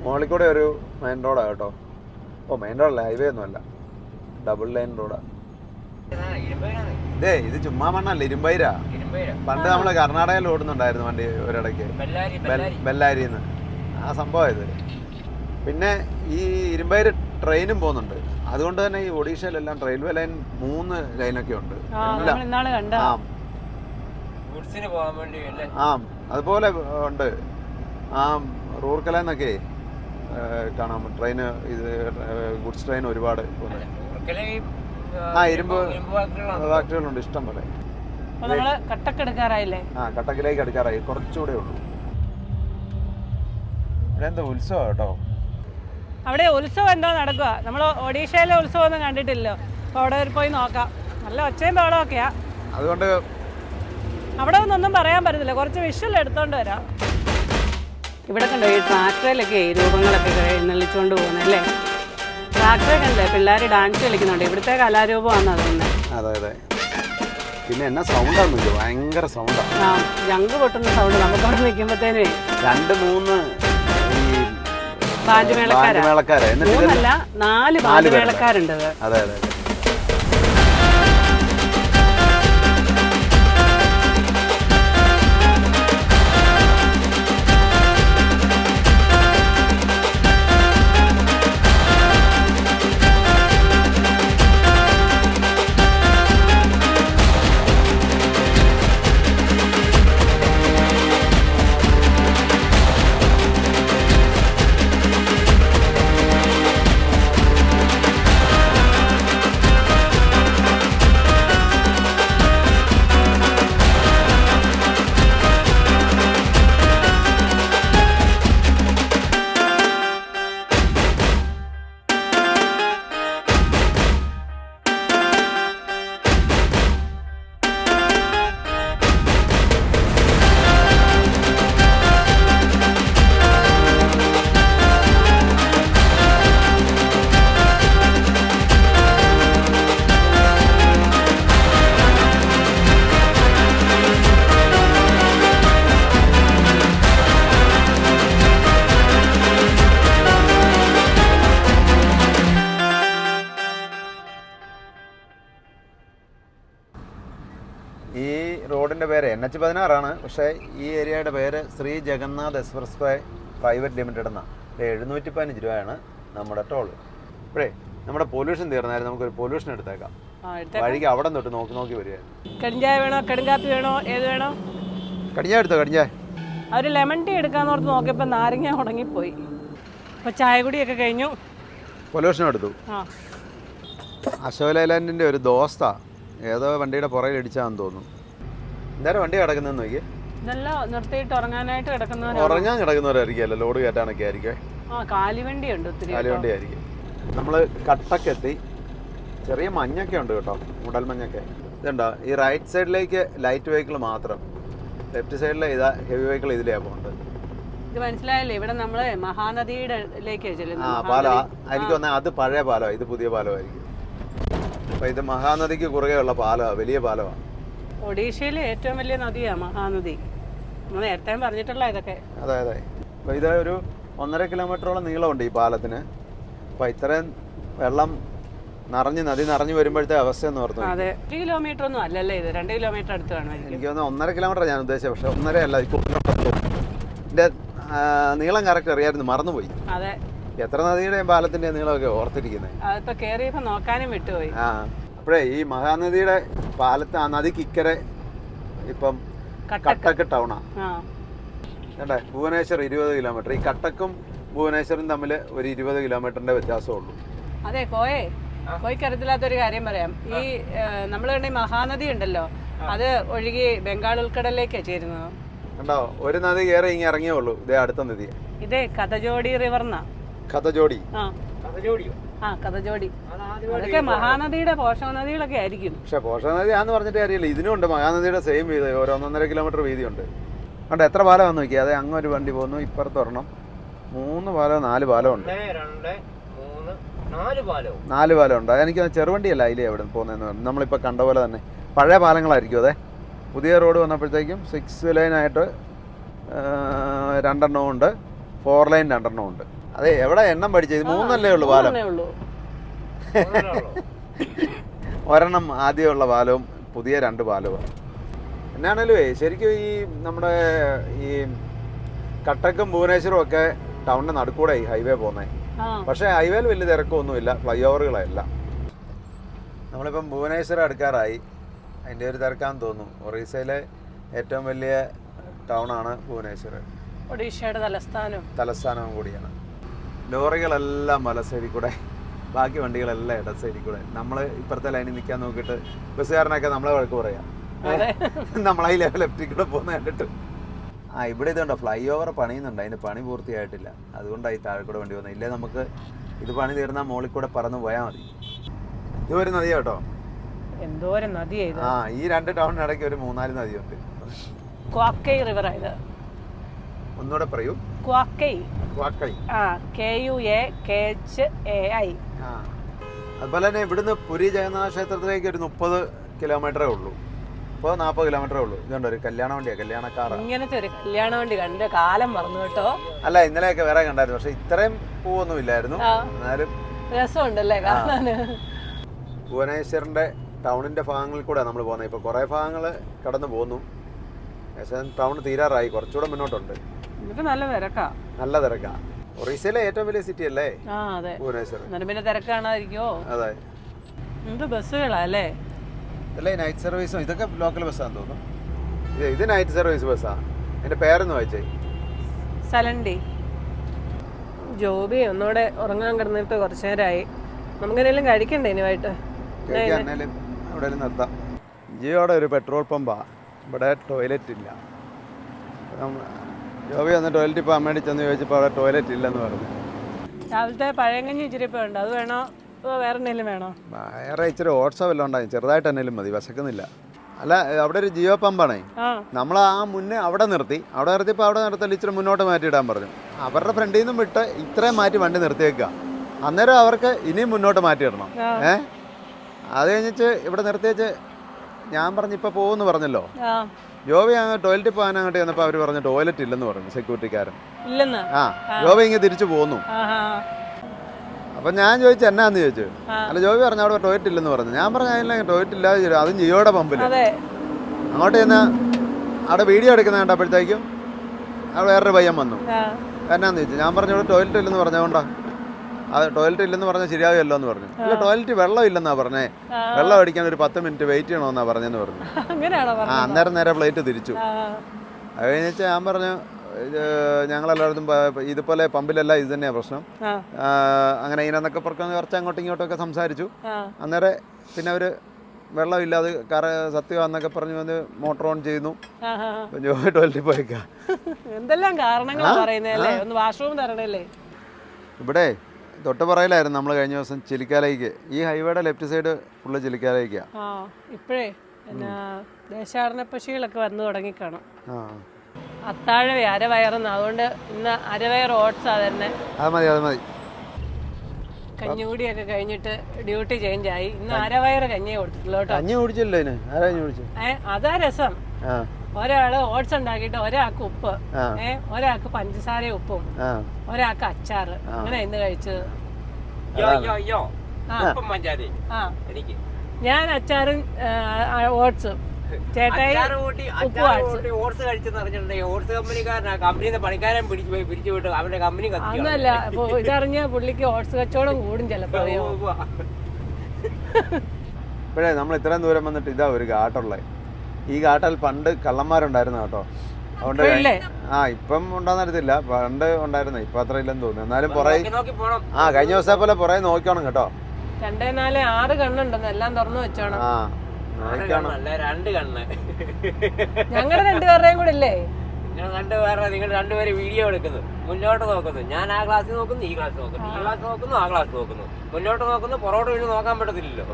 മോളിൽ കൂടെ ഒരു മെയിൻ റോഡാ കേട്ടോ. മെയിൻ റോഡല്ല, ഹൈവേ ഒന്നും അല്ല, ഡബിൾ ലൈൻ റോഡാ. ഇത് ചുമ്മാ മണ്ണല്ല, ഇരുമ്പൈരാ. പണ്ട് നമ്മള് കർണാടകയിൽ ഓടുന്നുണ്ടായിരുന്നു വണ്ടി ഒരിടയ്ക്ക്, ബെല്ലാരിന്ന്. ആ സംഭവം ഇത്. പിന്നെ ഈ ഇരുമ്പൈര് ട്രെയിനും പോകുന്നുണ്ട്. അതുകൊണ്ട് തന്നെ ഈ ഒഡീഷയിലെല്ലാം റെയിൽവേ ലൈൻ 3 ലൈനൊക്കെ ഉണ്ട്. അതുപോലെ ഉണ്ട്. റൂർക്കലെന്നൊക്കെ കാണാം ട്രെയിന്. ഇത് ഗുഡ്സ് ട്രെയിൻ ഒരുപാട് ഇരുമ്പ് ഫാക്ടറികളുണ്ട് ഇഷ്ടം പോലെ. കട്ടക്കിലേക്ക് എടുക്കാറായി, കുറച്ചുകൂടെ ഉള്ളൂ. എന്താ ഉത്സവം കേട്ടോ. അവിടെ ഉത്സവം എന്തോ നടക്കുക. നമ്മൾ ഒഡീഷയിലെ ഉത്സവം ഒന്നും കണ്ടിട്ടില്ലല്ലോ. അപ്പോൾ അവിടെ പോയി നോക്കാം. നല്ല ഒച്ചയും ബഹളമൊക്കെയാ. അതുകൊണ്ട് അവിടെ ഒന്നും പറയാൻ പറ്റത്തില്ല. കുറച്ച് വിഷ്വൽ എടുത്തോണ്ട് വരാം. ഇവിടെ കണ്ടോ ഈ ട്രാക്ടറിലൊക്കെ രൂപങ്ങളൊക്കെ എഴുന്നള്ളിച്ചുകൊണ്ട് പോകുന്നല്ലേ. ട്രാക്ടറെ കണ്ടേ പിള്ളേർ ഡാൻസ് കളിക്കുന്നുണ്ട്. ഇവിടുത്തെ കലാരൂപമാണെന്ന് തോന്നുന്നത്. അതെ അതെ. പിന്നെ എന്നാ സൗണ്ടാണ്, ഭയങ്കര സൗണ്ടാണ്. ജങ്ക് പൊട്ടുന്ന സൗണ്ട്. നമുക്ക് അവിടെ നിൽക്കുമ്പോഴത്തേനേ 2-3 ബാൻഡ്മേളക്കാരാ. 4 ബാൻഡ്മേളക്കാരുണ്ട്. അതെ അതെ. ഈ റോഡിൻ്റെ പേര് NH16 പക്ഷേ ഈ ഏരിയയുടെ പേര് Shri Jagannath expressway private limited എന്നാണ്. 715 രൂപയാണ് നമ്മുടെ ടോള്. ഇപ്പോഴേ നമ്മുടെ പൊല്യൂഷൻ തീർന്നായിരുന്നു. നമുക്കൊരു പൊല്യൂഷൻ എടുത്തേക്കാം. വഴിക്ക് അവിടെ തൊട്ട് നോക്കി വരികയായിരുന്നു. കടിഞ്ചായ വേണോ കടുങ്കാപ്പി വേണോ ഏത് വേണോ? കടിഞ്ഞായ എടുത്തോ. കടിഞ്ഞായ അവർ ലെമൺ ടീ എടുക്കാന്ന് ഓർത്ത് നോക്കിയപ്പോൾ നാരങ്ങ ഉണങ്ങിപ്പോയി. അപ്പോൾ ചായ കുടിയൊക്കെ കഴിഞ്ഞു. പൊല്യൂഷൻ എടുത്തു. അശോക് ലൈലാൻഡിൻ്റെ ഒരു ദോസ്ത ഏതോ വണ്ടിയുടെ പുറകിൽ ഇടിച്ചാന്ന് തോന്നുന്നു. എന്തായാലും വണ്ടി കിടക്കുന്നതെന്ന് നോക്കി. ഇതെല്ലാം നിർത്തിയിട്ട് ഉറങ്ങാനായിട്ട് ഉറങ്ങാൻ കിടക്കുന്നവരായിരിക്കും. ലോഡ് കയറ്റാനൊക്കെ ആയിരിക്കും. കാലിവണ്ടിയുണ്ട്, ഒത്തിരി കാലിവണ്ടി ആയിരിക്കും. നമ്മൾ കട്ടക്കെത്തി. ചെറിയ മഞ്ഞൊക്കെ ഉണ്ട് കേട്ടോ, മുടൽ മഞ്ഞൊക്കെ. ഇതുണ്ടോ ഈ റൈറ്റ് സൈഡിലേക്ക് ലൈറ്റ് വെഹിക്കിൾ മാത്രം, ലെഫ്റ്റ് സൈഡിലെ ഇതാ ഹെവി വെഹിക്കിൾ ഇതിലേ പോകുന്നുണ്ട്. ഇത് മനസ്സിലായല്ലേ? ഇവിടെ നമ്മള് മഹാനദിയുടെ പാലം എനിക്ക് തോന്നുന്നത് അത് പഴയ പാലമാണ്, ഇത് പുതിയ പാലമായിരിക്കും. അപ്പൊ ഇത് മഹാനദിക്ക് കുറുകെയുള്ള പാലമാണ്, വലിയ പാലമാണ്. ഒഡീഷയിലെ ഏറ്റവും വലിയ നദിയാണ് മഹാനദി. നമ്മൾ നേരത്തെ പറഞ്ഞിട്ടുള്ള ഇതൊക്കെ. അതെ അതെ. അപ്പൊ ഇത് ഒരു 1.5 കിലോമീറ്ററോളം നീളമുണ്ട് ഈ പാലത്തിന്. അപ്പൊ ഇത്രയും വെള്ളം നദി നിറഞ്ഞു വരുമ്പോഴത്തെ അവസ്ഥ എന്ന് പറഞ്ഞു. അതെ, 1 കിലോമീറ്റർ ഒന്നും അല്ലല്ലേ ഇത്, 2 കിലോമീറ്റർ അടുത്ത് കാണും. എനിക്ക് തോന്നുന്നു 1.5 കിലോമീറ്റർ ഞാൻ ഉദ്ദേശിച്ചത്, പക്ഷെ 1.5 അല്ല. ഇതിന്റെ നീളം കറക്റ്റ് അറിയായിരുന്നു, മറന്നുപോയി. അതെ, എത്ര നദിയുടെയും പാലത്തിന്റെ നീളമൊക്കെ ഓർത്തിരിക്കുന്നത്. അതിപ്പോ കേറിയപ്പോ നോക്കാനും വിട്ടുപോയി. ആ അപ്പോഴേ ഈ മഹാനദിയുടെ പാലത്ത് ആ നദിക്ക് ഇക്കരെ ഇപ്പം കട്ടക്ക് ടൗണാ. കേട്ടെ, ഭുവനേശ്വർ 20 കിലോമീറ്റർ. ഈ കട്ടക്കും ഭുവനേശ്വറും തമ്മിൽ ഒരു 20 കിലോമീറ്ററിന്റെ വ്യത്യാസമേ ഉള്ളൂ. അതെ കോയ്ക്ക് അറിയത്തില്ലാത്തൊരു കാര്യം പറയാം. ഈ നമ്മൾ കണ്ട ഈ മഹാനദി ഉണ്ടല്ലോ, അത് ഒഴുകി ബംഗാൾ ഉൾക്കടലിലേക്കാണ് ചേരുന്നത്. കണ്ടോ, ഒരു നദി കയറി ഇങ്ങനെ ഇറങ്ങിയേ ഉള്ളൂ. ഇതേ അടുത്ത നദി ഇതേ കഥജോടി റിവർന്നാ. കഥജോടി. കഥജോടി അതൊക്കെ മഹാനദിയുടെ പോഷക നദികളൊക്കെ ആയിരിക്കും. പക്ഷെ പോഷക നദി ആന്ന് പറഞ്ഞിട്ട് കാര്യമില്ല, ഇതിനുണ്ട് മഹാനദിയുടെ സെയിം വീതി, ഒരു 1.5 കിലോമീറ്റർ വീതിയുണ്ട്. കണ്ടോ എത്ര പാലം വന്ന് നോക്കി. അതെ അങ്ങ് ഒരു വണ്ടി പോകുന്നു, ഇപ്പുറത്ത് ഒരെണ്ണം, 3 പാലോ 4 പാലം ഉണ്ട്. 4 പാലം ഉണ്ട്. എനിക്ക് ചെറുവണ്ടിയല്ല അതിലേ എവിടെ പോകുന്നതെന്ന് പറഞ്ഞു. നമ്മളിപ്പോൾ കണ്ട പോലെ തന്നെ പഴയ പാലങ്ങളായിരിക്കും. അതെ പുതിയ റോഡ് വന്നപ്പോഴത്തേക്കും 6 ലൈനായിട്ട് 2 എണ്ണവും ഉണ്ട്, 4 ലൈൻ 2 എണ്ണവും ഉണ്ട്. അതെ എവിടെ എണ്ണം പഠിച്ചത്? 3 ഉള്ളൂ പാലം. ഒരെണ്ണം ആദ്യമുള്ള പാലവും പുതിയ 2 പാലവും. എന്നാണേലും ശരിക്കും ഈ നമ്മുടെ ഈ കട്ടക്കും ഭുവനേശ്വരും ഒക്കെ ടൗണിൻ്റെ നടുക്കൂടെ ഈ ഹൈവേ പോകുന്നത്. പക്ഷേ ഹൈവേയിൽ വലിയ തിരക്കൊന്നുമില്ല, ഫ്ലൈ ഓവറുകളല്ല. നമ്മളിപ്പം ഭുവനേശ്വരം അടുക്കാറായി, അതിൻ്റെ ഒരു തിരക്കാന്ന് തോന്നുന്നു. ഒറീസയിലെ ഏറ്റവും വലിയ ടൗണാണ് ഭുവനേശ്വർ. ഒഡീഷയുടെ തലസ്ഥാനവും കൂടിയാണ്. ലോറികളെല്ലാം വല സൈഡിൽ കൂടെ, ബാക്കി വണ്ടികളെല്ലാം ഇട സൈഡിൽ കൂടെ. നമ്മൾ ഇപ്പുറത്തെ ലൈനിൽ നിൽക്കാൻ നോക്കിയിട്ട് ബസ്സുകാരനൊക്കെ നമ്മളെ വഴക്ക് പറയാം, നമ്മളെ ലെഫ്റ്റിൽ കൂടെ പോകുന്ന കണ്ടിട്ട്. ഇവിടെ ഇതുണ്ടോ ഫ്ലൈ ഓവർ പണിയുന്നുണ്ട്, അതിൻ്റെ പണി പൂർത്തിയായിട്ടില്ല. അതുകൊണ്ടാണ് ഈ താഴെ കൂടെ വണ്ടി പോകുന്നത്. ഇല്ലേ നമുക്ക് ഇത് പണി തീർന്നാൽ മുകളിൽ കൂടെ പറന്ന് പോയാൽ മതി. ഇതൊരു നദിയാ കേട്ടോ, എന്തോരം നദിയായത്. ഈ 2 ടൗണിനിടയ്ക്ക് ഒരു 3-4 നദിയുണ്ട്. ക്വാക്കൈ റിവർ ആയത്. ഒന്നുകൂടെ പറയൂ. ക്വാക്കൈ. KUAKHAI. അതുപോലെ തന്നെ ഇവിടുന്ന് പുരി ജഗന്നാഥ ക്ഷേത്രത്തിലേക്ക് ഒരു 30 കിലോമീറ്ററേ ഉള്ളൂ. ഇപ്പോൾ 40 കിലോമീറ്ററേ ഉള്ളൂ. ഇതുണ്ട് ഒരു കല്യാണ വണ്ടിയാ, കല്യാണക്കാരാണ്. ഇങ്ങനത്തെ ഒരു കല്യാണ വണ്ടി കണ്ട കാലം മറന്നു കേട്ടോ. അല്ല ഇന്നലെയൊക്കെ വേറെ കണ്ടായിരുന്നു, പക്ഷെ ഇത്രയും പൂവൊന്നും ഇല്ലായിരുന്നു. എന്നാലും രസമുണ്ടല്ലേ കാണാന്. ഭുവനേശ്വറിന്റെ ടൗണിന്റെ ഭാഗങ്ങളിൽ കൂടെ നമ്മൾ പോകുന്നത്. ഇപ്പോൾ കുറേ ഭാഗങ്ങൾ കടന്നു പോന്നു, പക്ഷേ ടൗൺ തീരാറായി, കുറച്ചുകൂടെ മുന്നോട്ടുണ്ട്. നല്ല തിരക്കാ. നല്ല തിരക്കാ. ഒറീസയിലെ ഏറ്റവും വലിയ സിറ്റി അല്ലേ ഭുവനേശ്വർ. പിന്നെ തിരക്കാണായിരിക്കോ. അതെ, എന്ത് ബസ്സുകളാ അല്ലേ. അല്ലേ നൈറ്റ് സർവീസും ഇതൊക്കെ ലോക്കൽ ബസ്സാന്ന് തോന്നുന്നു. ഇത് നൈറ്റ് സർവീസ് ബസ്സാ. എൻ്റെ പേരൊന്ന് വായിച്ചേ. സലണ്ടി. ജോബി ഒന്നുകൂടെ ഉറങ്ങാൻ കിടന്നിട്ട് കുറച്ചു നേരമായി. നമുക്കെന്തെങ്കിലും കഴിക്കണ്ടേ ഇനിവായിട്ട്? അവിടെ നിർത്താം. ജിയോടെ ഒരു പെട്രോൾ പമ്പാ. ഇവിടെ ടോയ്ലറ്റ് ഇല്ല. ജോബി വന്ന് ടോയ്ലറ്റ് ഇപ്പോൾ അമ്മേടി ചെന്ന് ചോദിച്ചപ്പോൾ അവിടെ ടോയ്ലറ്റ് ഇല്ലെന്ന് പറഞ്ഞു. രാവിലത്തെ പഴയങ്കഞ്ഞി ഇച്ചിരി ഇപ്പോൾ ഉണ്ട്, അത് വേണോ വേറെ എന്തെങ്കിലും വേണോ? വേറെ ഇച്ചിരി ഓട്സോ വല്ലതും ഉണ്ടായി, ചെറുതായിട്ട് എന്തെങ്കിലും മതി, വിശക്കുന്നില്ല. അല്ല അവിടെ ഒരു ജിയോ പമ്പാണേ. നമ്മൾ മുന്നേ അവിടെ നിർത്തിയപ്പോൾ അവിടെ നിർത്തൽ ഇച്ചിരി മുന്നോട്ട് മാറ്റിയിടാൻ പറഞ്ഞു. അവരുടെ ഫ്രണ്ടിൽ നിന്നും വിട്ട് ഇത്രയും മാറ്റി വണ്ടി നിർത്തിയേക്കുക. അന്നേരം അവർക്ക് ഇനിയും മുന്നോട്ട് മാറ്റിയിടണം. അത് കഴിഞ്ഞിട്ട് ഇവിടെ നിർത്തിയേച്ച് ഞാൻ പറഞ്ഞു ഇപ്പോൾ പോകുമെന്ന് പറഞ്ഞല്ലോ. ജോബി അങ്ങ് ടോയ്ലറ്റിൽ പോകാൻ അങ്ങോട്ട് ചെന്നപ്പോൾ അവർ പറഞ്ഞു ടോയ്ലറ്റ് ഇല്ലെന്ന് പറഞ്ഞു, സെക്യൂരിറ്റിക്കാരൻ. ജോബി ഇങ്ങനെ തിരിച്ചു പോന്നു. അപ്പം ഞാൻ ചോദിച്ചു എന്നാന്ന് ചോദിച്ചു. അല്ല ജോബി പറഞ്ഞു അവിടെ ടോയ്ലറ്റ് ഇല്ലെന്ന് പറഞ്ഞു. ഞാൻ പറഞ്ഞു അതില്ല ടോയ്ലറ്റ് ഇല്ലാതെ, അതും ജിയോയുടെ പമ്പിൽ. അങ്ങോട്ട് ചെന്ന് അവിടെ വീഡിയോ എടുക്കുന്ന കണ്ടപ്പോഴത്തേക്കും അവിടെ വേറൊരു പയ്യൻ വന്നു. എന്നാന്ന് ചോദിച്ചു. ഞാൻ പറഞ്ഞു ഇവിടെ ടോയ്ലറ്റ് ഇല്ലെന്ന് പറഞ്ഞതുകൊണ്ടാ. അത് ടോയ്ലറ്റ് ഇല്ലെന്ന് പറഞ്ഞാൽ ശരിയാവില്ലല്ലോ എന്ന് പറഞ്ഞു. ഇല്ല ടോയ്ലറ്റ് വെള്ളം ഇല്ലെന്നാ പറഞ്ഞേ, വെള്ളം അടിക്കാൻ ഒരു 10 മിനിറ്റ് വെയിറ്റ് ചെയ്യണമെന്നാ പറഞ്ഞെന്ന് പറഞ്ഞു. അന്നേരം നേരെ പ്ലേറ്റ് തിരിച്ചു. അത് കഴിഞ്ഞിട്ട് ഞാൻ പറഞ്ഞു ഞങ്ങളെല്ലായിടത്തും ഇതുപോലെ പമ്പിലെല്ലാം ഇത് തന്നെയാണ് പ്രശ്നം, അങ്ങനെ ഇതിനൊക്കെ പുറത്ത് കുറച്ച് അങ്ങോട്ടും ഇങ്ങോട്ടൊക്കെ സംസാരിച്ചു. അന്നേരം പിന്നെ അവർ വെള്ളമില്ലാതെ സത്യമാന്നൊക്കെ പറഞ്ഞു വന്ന് മോട്ടോർ ഓൺ ചെയ്യുന്നു. ടോയ്ലറ്റിൽ പോയേക്കാം. എന്തെല്ലാം കാരണങ്ങൾ പറയുന്നല്ലേ, ഒന്ന് വാഷ്റൂം തരണല്ലേ. ഇവിടെ തൊട്ട് പറയലായിരുന്നു നമ്മൾ കഴിഞ്ഞ ദിവസം ചിലിക്കാലേക്ക്. ഈ ഹൈവേയുടെ ലെഫ്റ്റ് സൈഡ് ഫുള്ള് ചിലിക്കാലേക്കാ. ഇപ്പോഴേ ദേശാടന പക്ഷികളൊക്കെ വന്നു തുടങ്ങിക്കാണും. അത്താഴവേ അരവയറെന്ന്, അതുകൊണ്ട് ഇന്ന് അരവയർ ഓട്സാ തന്നെ. അത് മതി. കഞ്ഞികൂടിയൊക്കെ കഴിഞ്ഞിട്ട് ഡ്യൂട്ടി ചേഞ്ച് ആയി. ഇന്ന് അരവയറ് കഞ്ഞിയെ കൊടുത്തിട്ടുള്ളൂ. കഞ്ഞി കുടിച്ചില്ലേ? അതാ രസം. ഒരാള് ഓട്സ് ഉണ്ടാക്കിയിട്ട് ഒരാൾക്ക് ഉപ്പ്, ഒരാൾക്ക് പഞ്ചസാര ഉപ്പും, ഒരാൾക്ക് അച്ചാറ്, അങ്ങനെ ഇന്ന് കഴിച്ചത്. ഞാൻ അച്ചാറും ഓട്സും, ചേട്ടായി അച്ചാറ് കൂട്ടി ഓട്സ് കഴിച്ചെന്ന് അറിഞ്ഞിട്ടുണ്ടെങ്കിൽ ഓട്സ് കമ്പനിക്കാരനാ കമ്പനിന്ന് പണിക്കാരൻ പിരിച്ചു വിട്ടു അവരുടെ കമ്പനി അതൊന്നല്ല ഇതറിഞ്ഞ പുള്ളിക്ക് ഓട്സ് കച്ചവടം കൂടും ചിലപ്പോ. ഇപ്പോഴേ നമ്മൾ ഇത്രയും ദൂരം വന്നിട്ട് ഇതാ ഒരു ഘാട്ടുള്ളത്. ഈ ഘാട്ടിൽ പണ്ട് കള്ളന്മാരുണ്ടായിരുന്നു കേട്ടോ. അതുകൊണ്ട് ഇപ്പം ഉണ്ടോന്നറിയത്തില്ല, പണ്ട് ഉണ്ടായിരുന്നു, ഇപ്പൊ അത്ര ഇല്ലെന്ന് തോന്നുന്നു. എന്നാലും കഴിഞ്ഞ ദിവസം പോലെ പുറകെ നോക്കണം കേട്ടോ. 2, 4, 6 കണ്ണുണ്ടെന്ന് എല്ലാം തുറന്നു വെച്ചോണം. ഞങ്ങളുടെ രണ്ടുപേരുടെയും കൂടെ ഇല്ലേ? നിങ്ങൾ രണ്ടുപേരും വീഡിയോ എടുക്കുന്നു, മുന്നോട്ട് നോക്കുന്നു, ഞാൻ ആ ക്ലാസ്സിൽ നോക്കുന്നു, ഈ ക്ലാസ് നോക്കുന്നു, ഈ ക്ലാസ് നോക്കുന്നു, ആ ക്ലാസ് നോക്കുന്നു, മുന്നോട്ട് നോക്കുന്നു, പുറകോട്ട് വീണ് നോക്കാൻ പറ്റത്തില്ലല്ലോ.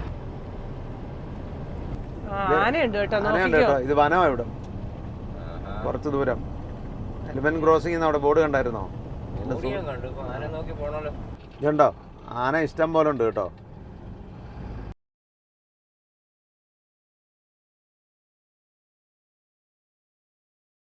ആനയുണ്ട് കേട്ടോ. ഇത് വനമാ ഇവിടെ കുറച്ച് ദൂരം. എലിഫന്റ് ക്രോസിംഗ് അവിടെ ബോർഡ് കണ്ടായിരുന്നോ? കണ്ടു, ആന നോക്കി പോണല്ലോ. ഇതുണ്ടോ, ആന ഇഷ്ടം പോലെ ഉണ്ട് കേട്ടോ.